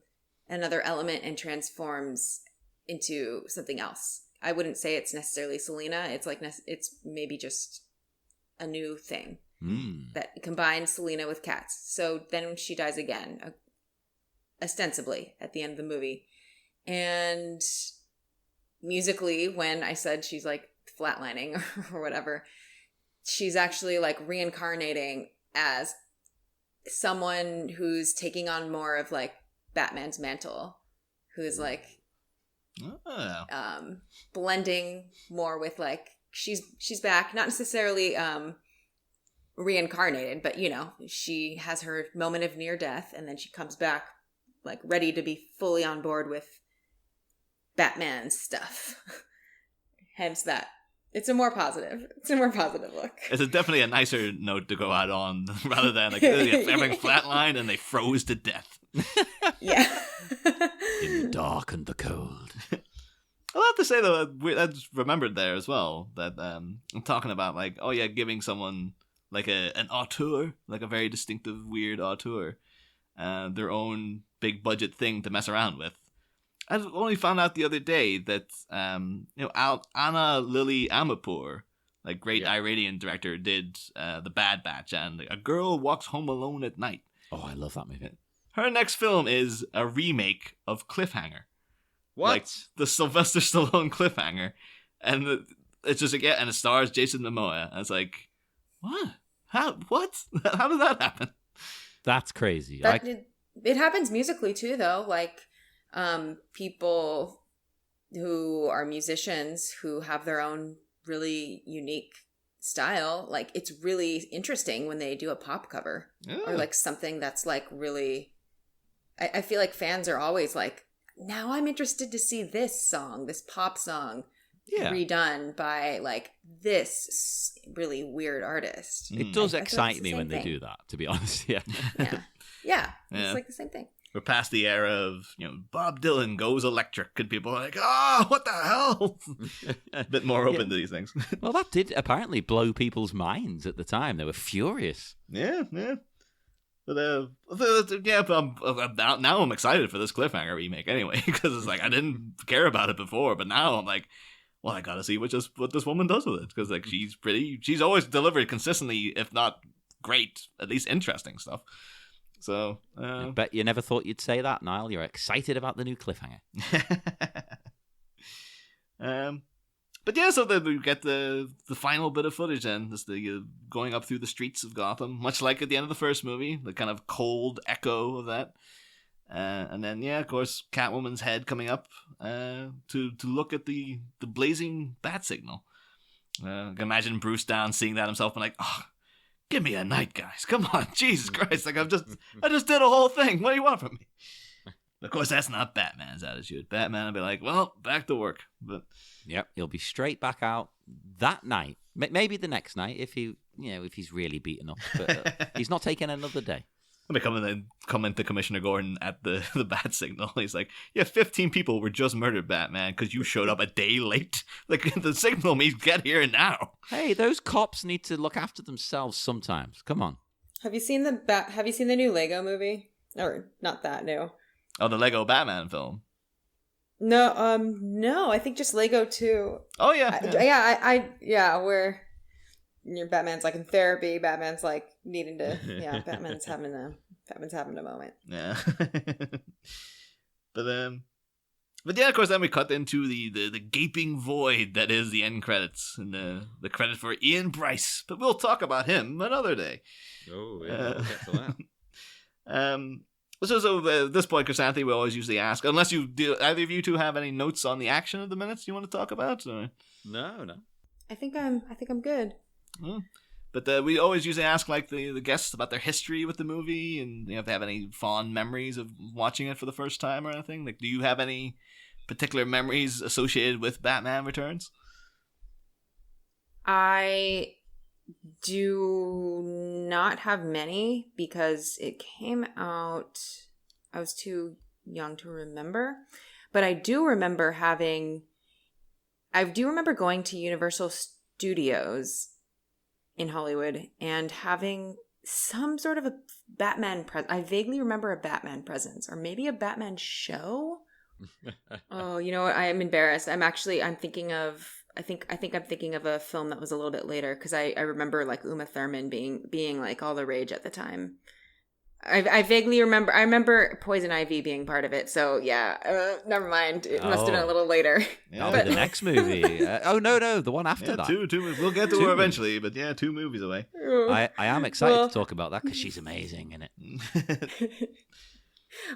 another element and transforms into something else. I wouldn't say it's necessarily Selina. It's like it's maybe just a new thing that combines Selina with cats. So then she dies again, ostensibly at the end of the movie. And musically, when I said she's like flatlining or whatever, she's actually like reincarnating as someone who's taking on more of like Batman's mantle, who's like blending more with like she's back, not necessarily reincarnated, but you know, she has her moment of near death, and then she comes back like ready to be fully on board with Batman's stuff. Hence that. It's a more positive look. It's definitely a nicer note to go out on rather than like everything flatlined and they froze to death. Yeah. In the dark and the cold. I'll have to say though, I just remembered there as well that I'm talking about like, oh yeah, giving someone like an auteur, like a very distinctive weird auteur, their own big budget thing to mess around with. I only found out the other day that Anna Lily Amirpour, like great Iranian director, did The Bad Batch and A Girl Walks Home Alone at Night. Oh, I love that movie. Her next film is a remake of Cliffhanger. What? Like the Sylvester Stallone cliffhanger. And it's just like, yeah, and it stars Jason Momoa. And it's like, what? How? What? How did that happen? That's crazy. It happens musically too, though. Like people who are musicians who have their own really unique style. Like it's really interesting when they do a pop cover or like something that's like really. I feel like fans are always like, now I'm interested to see this song, this pop song. Redone by like this really weird artist. It does excite me when they do that, to be honest. Yeah. It's like the same thing. We're past the era of, Bob Dylan goes electric, and people are like, oh, what the hell? A bit more open to these things. Well, that did apparently blow people's minds at the time. They were furious. Yeah. But now I'm excited for this cliffhanger remake anyway, because it's like I didn't care about it before, but now I'm like, well, I gotta see what this woman does with it, because like she's always delivered consistently, if not great, at least interesting stuff. So I bet you never thought you'd say that, Niall. You're excited about the new cliffhanger. But yeah, so then we get the final bit of footage then. This the going up through the streets of Gotham, much like at the end of the first movie, the kind of cold echo of that. And then, of course, Catwoman's head coming up to look at the blazing bat signal. I can imagine Bruce down seeing that himself and like, oh, give me a night, guys. Come on, Jesus Christ. Like, I just did a whole thing. What do you want from me? Of course, that's not Batman's attitude. Batman will be like, well, back to work. But yep, he'll be straight back out that night. Maybe the next night if he's really beaten up. But he's not taking another day. I'm going to come into Commissioner Gordon at the bat signal. He's like, 15 people were just murdered, Batman, because you showed up a day late. Like, the signal means get here now. Hey, those cops need to look after themselves sometimes. Come on. Have you seen the new Lego movie? Or not that new. Oh, the Lego Batman film. No, no, I think just Lego 2. Oh yeah. Where your Batman's like in therapy, Batman's like needing to Batman's having a moment. Yeah. But yeah, of course, then we cut into the gaping void that is the end credits and the credit for Ian Bryce. But we'll talk about him another day. Oh yeah, we'll get to that. So at this point, Chrysanthe, we always usually ask, unless either of you two have any notes on the action of the minutes you want to talk about? Or? No. I think I'm good. But we always usually ask like the guests about their history with the movie, and if they have any fond memories of watching it for the first time or anything. Like, do you have any particular memories associated with Batman Returns? I do not have many because it came out, I was too young to remember, but I do remember going to Universal Studios in Hollywood and having some sort of a Batman I vaguely remember a Batman presence or maybe a Batman show. Oh, you know what? I am embarrassed. I'm thinking of I think I'm thinking of a film that was a little bit later because I remember like Uma Thurman being like all the rage at the time. I vaguely remember. I remember Poison Ivy being part of it. So yeah, never mind. It must have been a little later. Yeah, that'll be the next movie. No, the one after that. Two. We'll get to her eventually, but 2 movies away. I am excited to talk about that because she's amazing in it.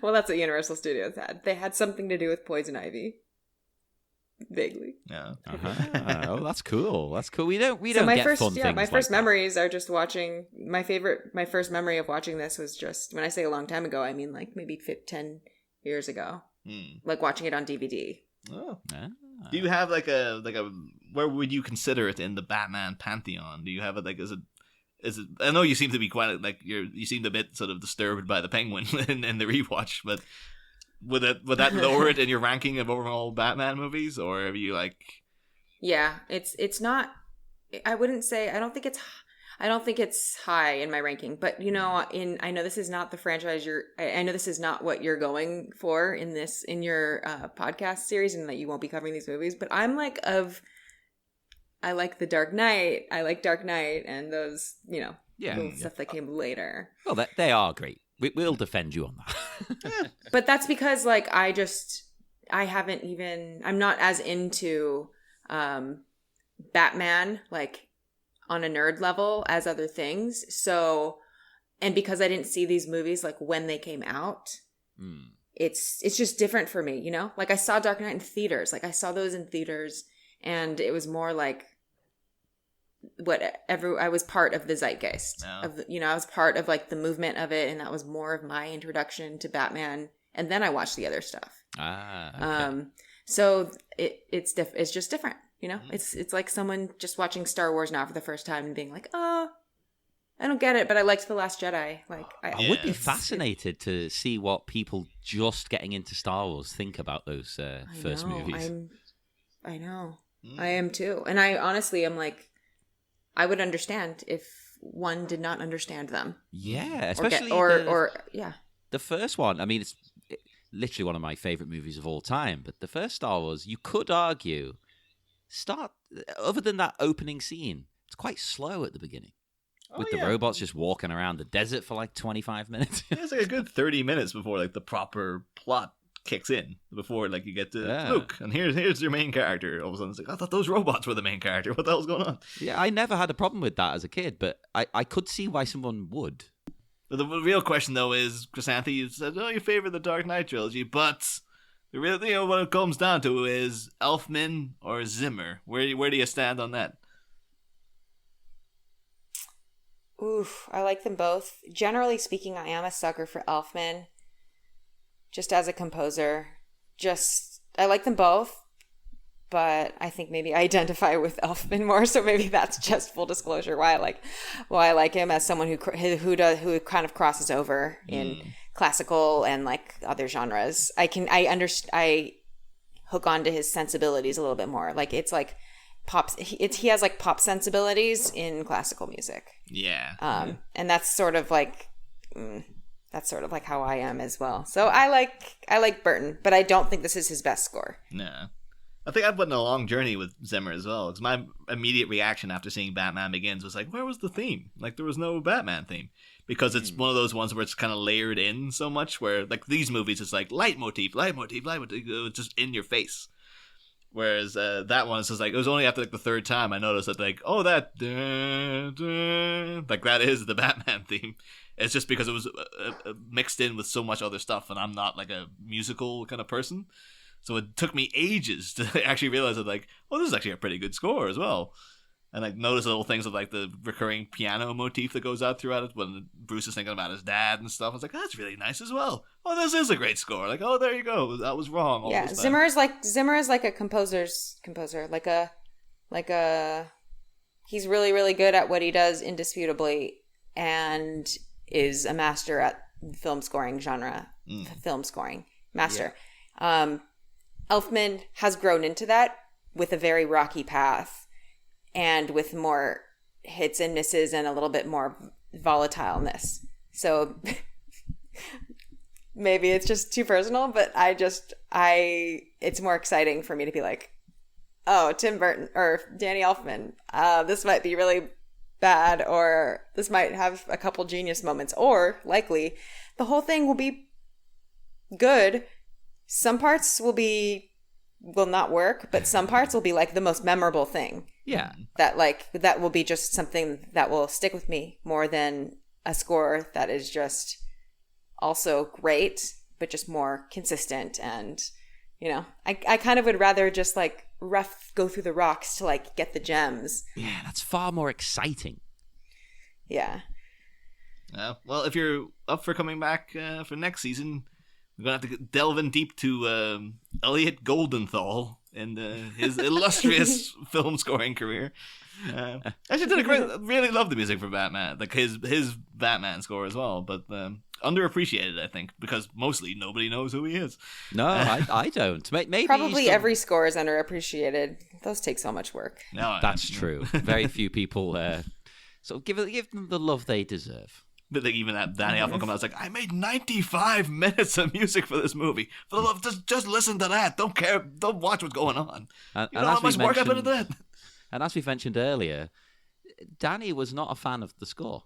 Well, that's what Universal Studios had. They had something to do with Poison Ivy. Vaguely. Yeah. Oh, that's cool. That's cool. We don't my get first, fun things my first like memories are just watching. My first memory of watching this was just, when I say a long time ago, I mean like maybe 10 years ago. Like watching it on DVD. Oh. Do you have like a where would you consider it in the Batman pantheon? Do you have it like is it? I know you seem to be quite like you seemed a bit sort of disturbed by the Penguin in the rewatch, but would that lower it in your ranking of overall Batman movies, or are you like? Yeah, it's not. I wouldn't say. I don't think it's high in my ranking, but I know this is not the franchise I know this is not what you're going for in your podcast series, and that you won't be covering these movies. But I'm like I like The Dark Knight. I like Dark Knight and those, stuff that came later. Well, they are great. We'll defend you on that. But that's because, like, I I'm not as into Batman, like on a nerd level as other things. So, and because I didn't see these movies like when they came out, it's just different for me, you know? Like I saw Dark Knight in theaters. Like I saw those in theaters and it was more like I was part of the zeitgeist of, I was part of like the movement of it. And that was more of my introduction to Batman. And then I watched the other stuff. Okay. So it's just different, you know? It's like someone just watching Star Wars now for the first time and being like, oh, I don't get it, but I liked The Last Jedi. Like I would be fascinated to see what people just getting into Star Wars think about those first movies. I know. I am too. And I honestly am like, I would understand if one did not understand them. Yeah, especially the first one. I mean, it's literally one of my favorite movies of all time. But the first Star Wars, you could argue, other than that opening scene, it's quite slow at the beginning. With the robots just walking around the desert for like 25 minutes. It's like a good 30 minutes before like the proper plot kicks in. Before like you get to Luke, and here's your main character. All of a sudden it's like, I thought those robots were the main character. What the hell's going on? Yeah, I never had a problem with that as a kid, but I could see why someone would. But the real question though is, Chrysanthe, you said, you favor the Dark Knight trilogy, but the real, what it comes down to is Elfman or Zimmer. Where do you stand on that? Oof, I like them both. Generally speaking, I am a sucker for Elfman. Just as a composer. I like them both, but I think maybe I identify with Elfman more, so maybe that's just full disclosure why I like him as someone who kind of crosses over in classical and like other genres. I hook onto his sensibilities a little bit more. Like it's like he has like pop sensibilities in classical music. Yeah. And that's sort of like how I am as well. So I like Burton, but I don't think this is his best score. No. I think I've been on a long journey with Zimmer as well, because my immediate reaction after seeing Batman Begins was like, where was the theme? Like there was no Batman theme. Because it's one of those ones where it's kind of layered in so much, where like these movies it's like leitmotif, it's just in your face. Whereas that one is just like, it was only after like the third time I noticed that like, oh, that like that is the Batman theme. It's just because it was mixed in with so much other stuff, and I'm not like a musical kind of person, so it took me ages to actually realize that like, oh, this is actually a pretty good score as well. And I notice little things of like the recurring piano motif that goes out throughout it when Bruce is thinking about his dad and stuff. I was like, that's really nice as well. Oh, this is a great score. Like, oh, there you go. That was wrong. All this Zimmer is like a composer's composer. Like a he's really, really good at what he does indisputably, and is a master at film scoring genre. Film scoring master. Yeah. Elfman has grown into that with a very rocky path. And with more hits and misses and a little bit more volatileness. So maybe it's just too personal, but it's more exciting for me to be like, oh, Tim Burton or Danny Elfman, this might be really bad, or this might have a couple genius moments, or likely the whole thing will be good. Some parts will not work, but some parts will be like the most memorable thing. Yeah. That will be just something that will stick with me more than a score that is just also great, but just more consistent. And, I kind of would rather just like go through the rocks to like get the gems. Yeah, that's far more exciting. Yeah. Well, if you're up for coming back for next season, we're going to have to delve in deep to Elliot Goldenthal and his illustrious film scoring career. Actually did a great, really love the music for Batman, like his Batman score as well, but underappreciated, I think, because mostly nobody knows who he is. No, I don't. Maybe probably every score is underappreciated. Those take so much work. No, that's true. Very few people so give them the love they deserve. But like even that Danny Elfman come out, it's like, I made 95 minutes of music for this movie. For the love, just listen to that. Don't care. Don't watch what's going on. And you know how much work I put into that. And as we mentioned earlier, Danny was not a fan of the score.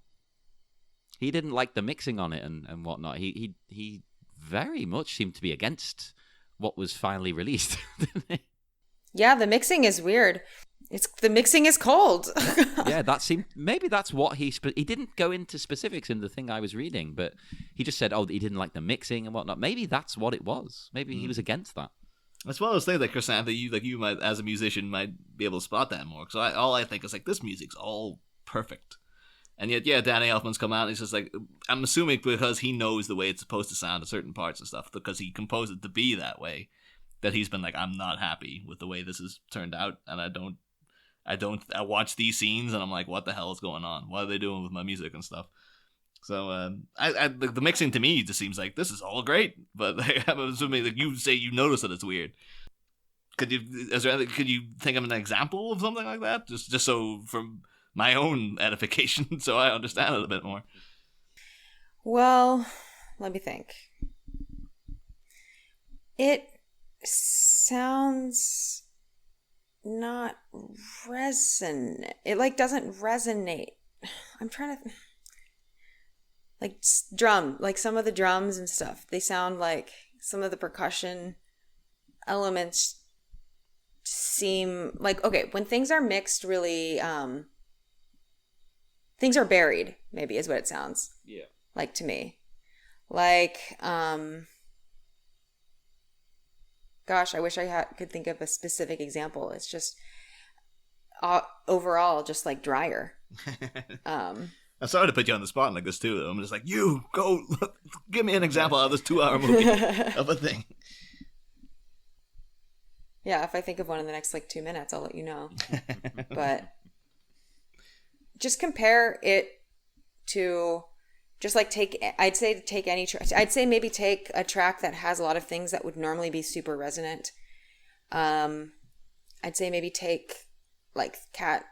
He didn't like the mixing on it and whatnot. He very much seemed to be against what was finally released. Yeah, the mixing is weird. The mixing is cold. Yeah, maybe that's what he didn't go into specifics in the thing I was reading, but he just said, he didn't like the mixing and whatnot. Maybe that's what it was. Maybe he was against that. As well as things like Chrysanthe, you might, as a musician, might be able to spot that more. Because all I think is like, this music's all perfect. And yet, yeah, Danny Elfman's come out and he's just like, I'm assuming because he knows the way it's supposed to sound at certain parts and stuff, because he composed it to be that way, that he's been like, I'm not happy with the way this has turned out, and I watch these scenes and I'm like, what the hell is going on? What are they doing with my music and stuff? So the mixing to me just seems like this is all great, but I'm assuming that you say you notice that it's weird. Could you think of an example of something like that? Just so from my own edification, so I understand it a bit more. Well, let me think. It sounds not resonate. It like doesn't resonate. I'm trying to like drum, like some of the drums and stuff. They sound like some of the percussion elements seem like, okay, when things are mixed really, things are buried, maybe is what it sounds. Yeah. Like to me. Like, gosh, I wish I could think of a specific example. It's just overall just like drier. I'm sorry to put you on the spot like this too. I'm just like, you go give me an example of this 2-hour movie of a thing. Yeah, if I think of one in the next like 2 minutes, I'll let you know. But just compare it to just like I'd say maybe take a track that has a lot of things that would normally be super resonant. I'd say maybe take like Cat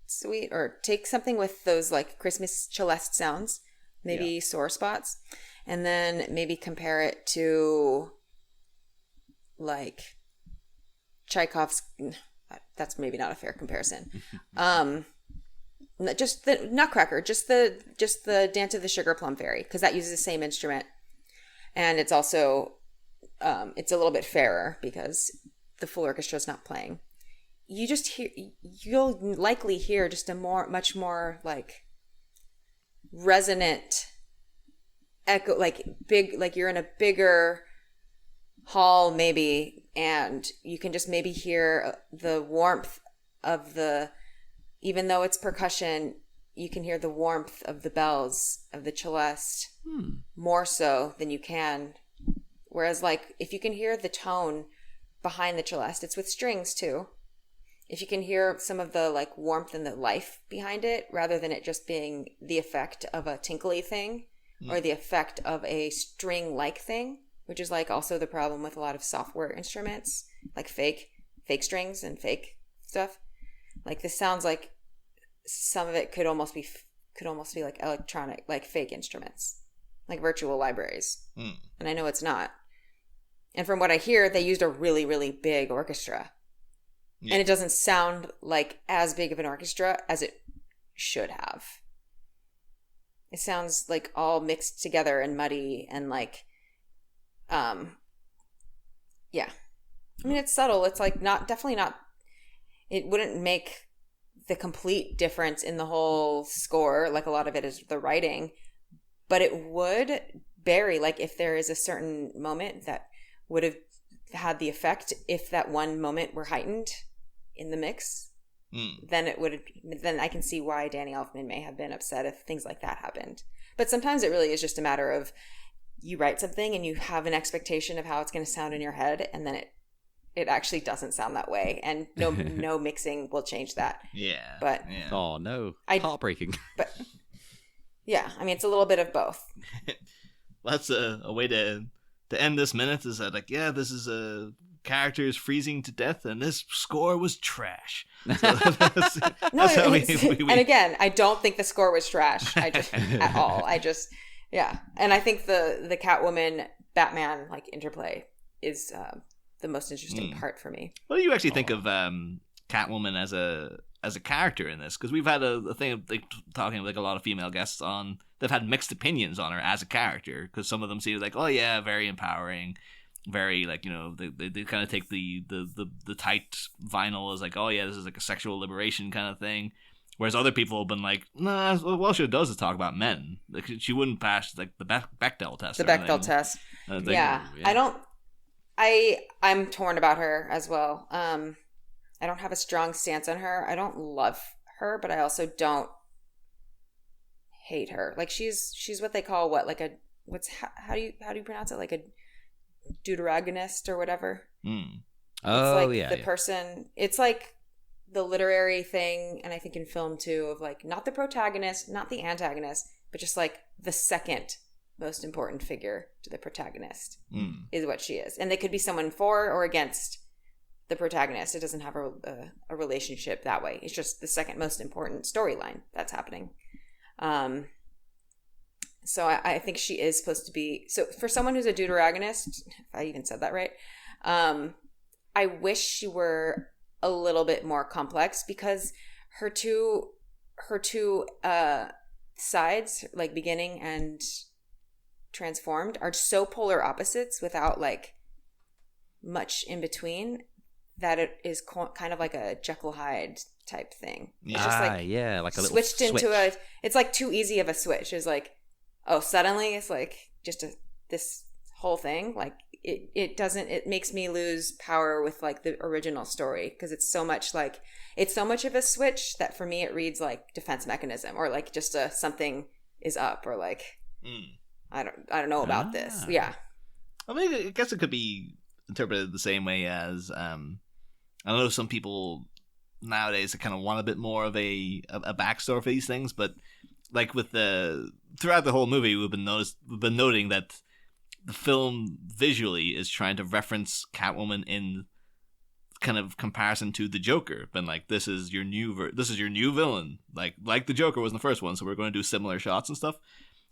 Suite, or take something with those like Christmas celeste sounds, maybe sore spots, and then maybe compare it to like Tchaikovsky. That's maybe not a fair comparison. Just the Nutcracker, just the Dance of the Sugar Plum Fairy, because that uses the same instrument, and it's also it's a little bit fairer because the full orchestra is not playing. You'll likely hear just a much more like resonant echo, like big, like you're in a bigger hall maybe, and you can just maybe hear the warmth of even though it's percussion, you can hear the warmth of the bells of the celeste more so than you can. Whereas like if you can hear the tone behind the celeste, it's with strings too. If you can hear some of the like warmth and the life behind it, rather than it just being the effect of a tinkly thing or the effect of a string-like thing, which is like also the problem with a lot of software instruments, like fake strings and fake stuff. Like this sounds like some of it could almost be like electronic, like fake instruments, like virtual libraries. And I know it's not. And from what I hear, they used a really, really big orchestra. Yeah. And it doesn't sound like as big of an orchestra as it should have. It sounds like all mixed together and muddy and like, yeah. I mean, it's subtle. It's like definitely not, it wouldn't make the complete difference in the whole score. Like a lot of it is the writing, but it would vary. Like if there is a certain moment that would have had the effect, if that one moment were heightened in the mix, then I can see why Danny Elfman may have been upset if things like that happened. But sometimes it really is just a matter of you write something and you have an expectation of how it's going to sound in your head, and then it actually doesn't sound that way, and no mixing will change that. Yeah. But oh no, heartbreaking. But yeah, I mean, it's a little bit of both. Well, that's a way to end this minute. Is that like, yeah, this is characters freezing to death, and this score was trash. So and again, I don't think the score was trash. At all. Yeah, and I think the Catwoman Batman like interplay is the most interesting part for me. What do you actually think of Catwoman as a character in this? Because we've had a thing of like talking with like a lot of female guests on. They've had mixed opinions on her as a character, because some of them see it like, oh yeah, very empowering. very like, you know, they kind of take the tight vinyl as like, oh yeah, this is like a sexual liberation kind of thing. Whereas other people have been like, nah, well, all she does is talk about men. Like, she wouldn't pass like the Bechdel test. The Bechdel test. Yeah. I'm torn about her as well. I don't have a strong stance on her. I don't love her, but I also don't hate her. Like, she's what they call how do you pronounce it? Like a deuteragonist or whatever. Oh, it's like the person. It's like the literary thing, and I think in film too, of like not the protagonist, not the antagonist, but just like the second most important figure to the protagonist is what she is. And they could be someone for or against the protagonist. It doesn't have a relationship that way. It's just the second most important storyline that's happening. So I think she is supposed to be, so for someone who's a deuteragonist, if I even said that right, I wish she were a little bit more complex, because her two sides, like beginning and transformed, are so polar opposites without like much in between, that it is kind of like a Jekyll Hyde type thing. Yeah. It's just like like a little switched switch. into it's like too easy of a switch. It's like, oh, suddenly it's like just this whole thing. Like it makes me lose power with like the original story, because it's so much of a switch that for me it reads like defense mechanism, or like just something is up, or like I don't know about this. Yeah. I mean, I guess it could be interpreted the same way as I know some people nowadays that kind of want a bit more of a backstory for these things, but like with throughout the whole movie, we've been noting that the film visually is trying to reference Catwoman in kind of comparison to the Joker, but like, this is your new villain, like the Joker was in the first one, so we're going to do similar shots and stuff.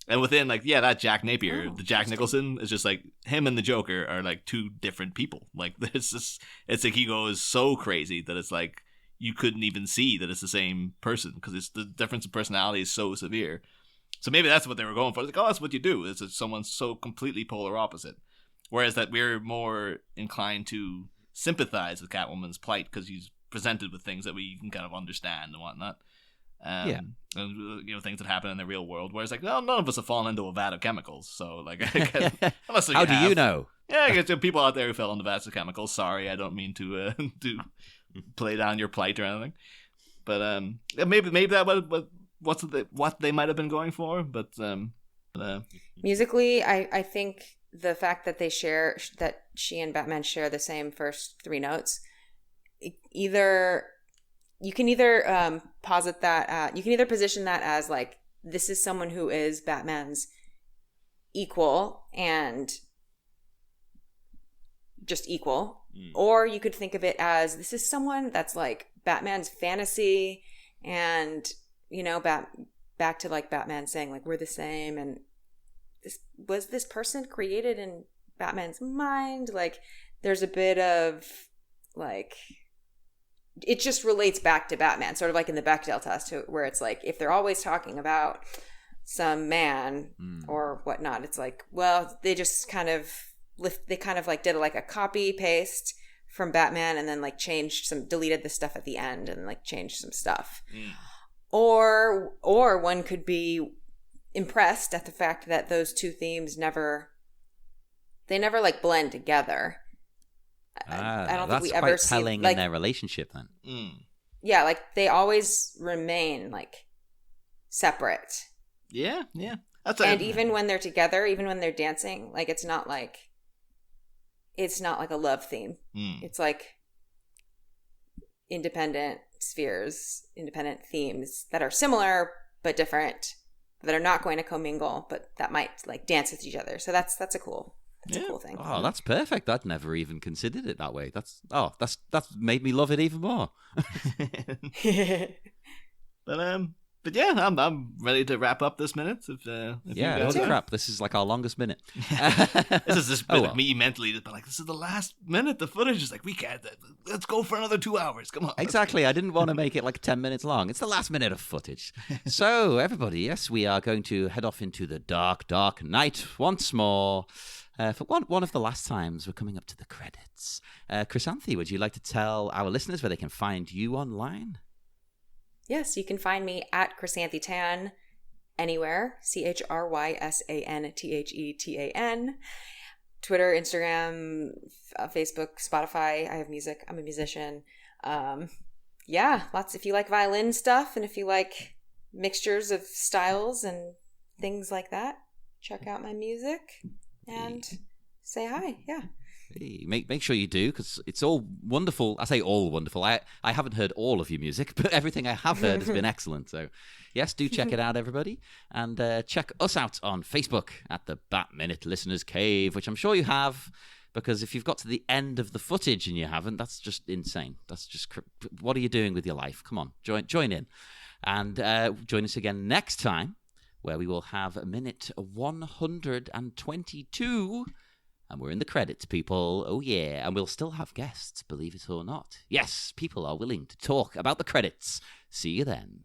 And within like, yeah, that Jack Napier, the Jack Nicholson, is just like him and the Joker are like two different people. Like, it's like he goes so crazy that it's like you couldn't even see that it's the same person, because it's the difference in personality is so severe. So maybe that's what they were going for. It's like, oh, that's what you do. It's someone so completely polar opposite. Whereas that we're more inclined to sympathize with Catwoman's plight, because he's presented with things that we can kind of understand and whatnot. And, you know, things that happen in the real world. Whereas like, well, none of us have fallen into a vat of chemicals. So like, unless how do you know? Yeah, I guess there are people out there who fell into vats of chemicals. Sorry, I don't mean to play down your plight or anything. But maybe that was what they might have been going for. But musically, I think the fact that that she and Batman share the same first three notes, you can either posit that you can either position that as like, this is someone who is Batman's equal and just equal, or you could think of it as, this is someone that's like Batman's fantasy, and you know, back to like Batman saying like, we're the same, and this person created in Batman's mind. Like, there's a bit of like, it just relates back to Batman, sort of like in the Bechdel test, where it's like, if they're always talking about some man or whatnot, it's like, well, they just kind of like did like a copy paste from Batman, and then like deleted the stuff at the end and like changed some stuff. Or one could be impressed at the fact that those two themes never like blend together. I don't think we ever see, telling like, in their relationship then. Yeah, like they always remain like separate. Yeah. And even when they're together, even when they're dancing, like it's not like a love theme. It's like independent spheres, independent themes that are similar but different, that are not going to commingle, but that might like dance with each other. So that's a cool thing. Oh, that's perfect. I'd never even considered it that way. That's made me love it even more. But But yeah, I'm ready to wrap up this minute. If yeah, holy crap, this is like our longest minute. This is this bit of me mentally just been like, this is the last minute. The footage is like, we can't. Let's go for another 2 hours. Come on. Exactly. I didn't want to make it like 10 minutes long. It's the last minute of footage. So everybody, yes, we are going to head off into the dark, dark night once more. For one of the last times, we're coming up to the credits. Chrysanthe, would you like to tell our listeners where they can find you online? Yes, you can find me at Chrysanthe Tan anywhere. ChrysantheTan. Twitter, Instagram, Facebook, Spotify. I have music. I'm a musician. Yeah, lots. If you like violin stuff and if you like mixtures of styles and things like that, check out my music and say hi. Yeah. Hey, make sure you do, because it's all wonderful. I say all wonderful. I haven't heard all of your music, but everything I have heard has been excellent. So, yes, do check it out, everybody. And check us out on Facebook at the Bat Minute Listeners Cave, which I'm sure you have, because if you've got to the end of the footage and you haven't, that's just insane. That's just, what are you doing with your life? Come on, join in. And join us again next time, where we will have minute 122. And we're in the credits, people. Oh, yeah. And we'll still have guests, believe it or not. Yes, people are willing to talk about the credits. See you then.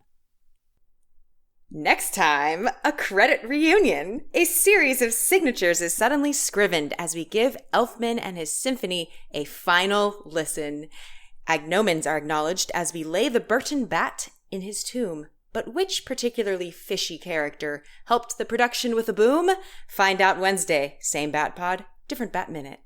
Next time, a credit reunion. A series of signatures is suddenly scrivened as we give Elfman and his symphony a final listen. Agnomens are acknowledged as we lay the Burton bat in his tomb. But which particularly fishy character helped the production with a boom? Find out Wednesday. Same Bat Pod, different Bat Minute.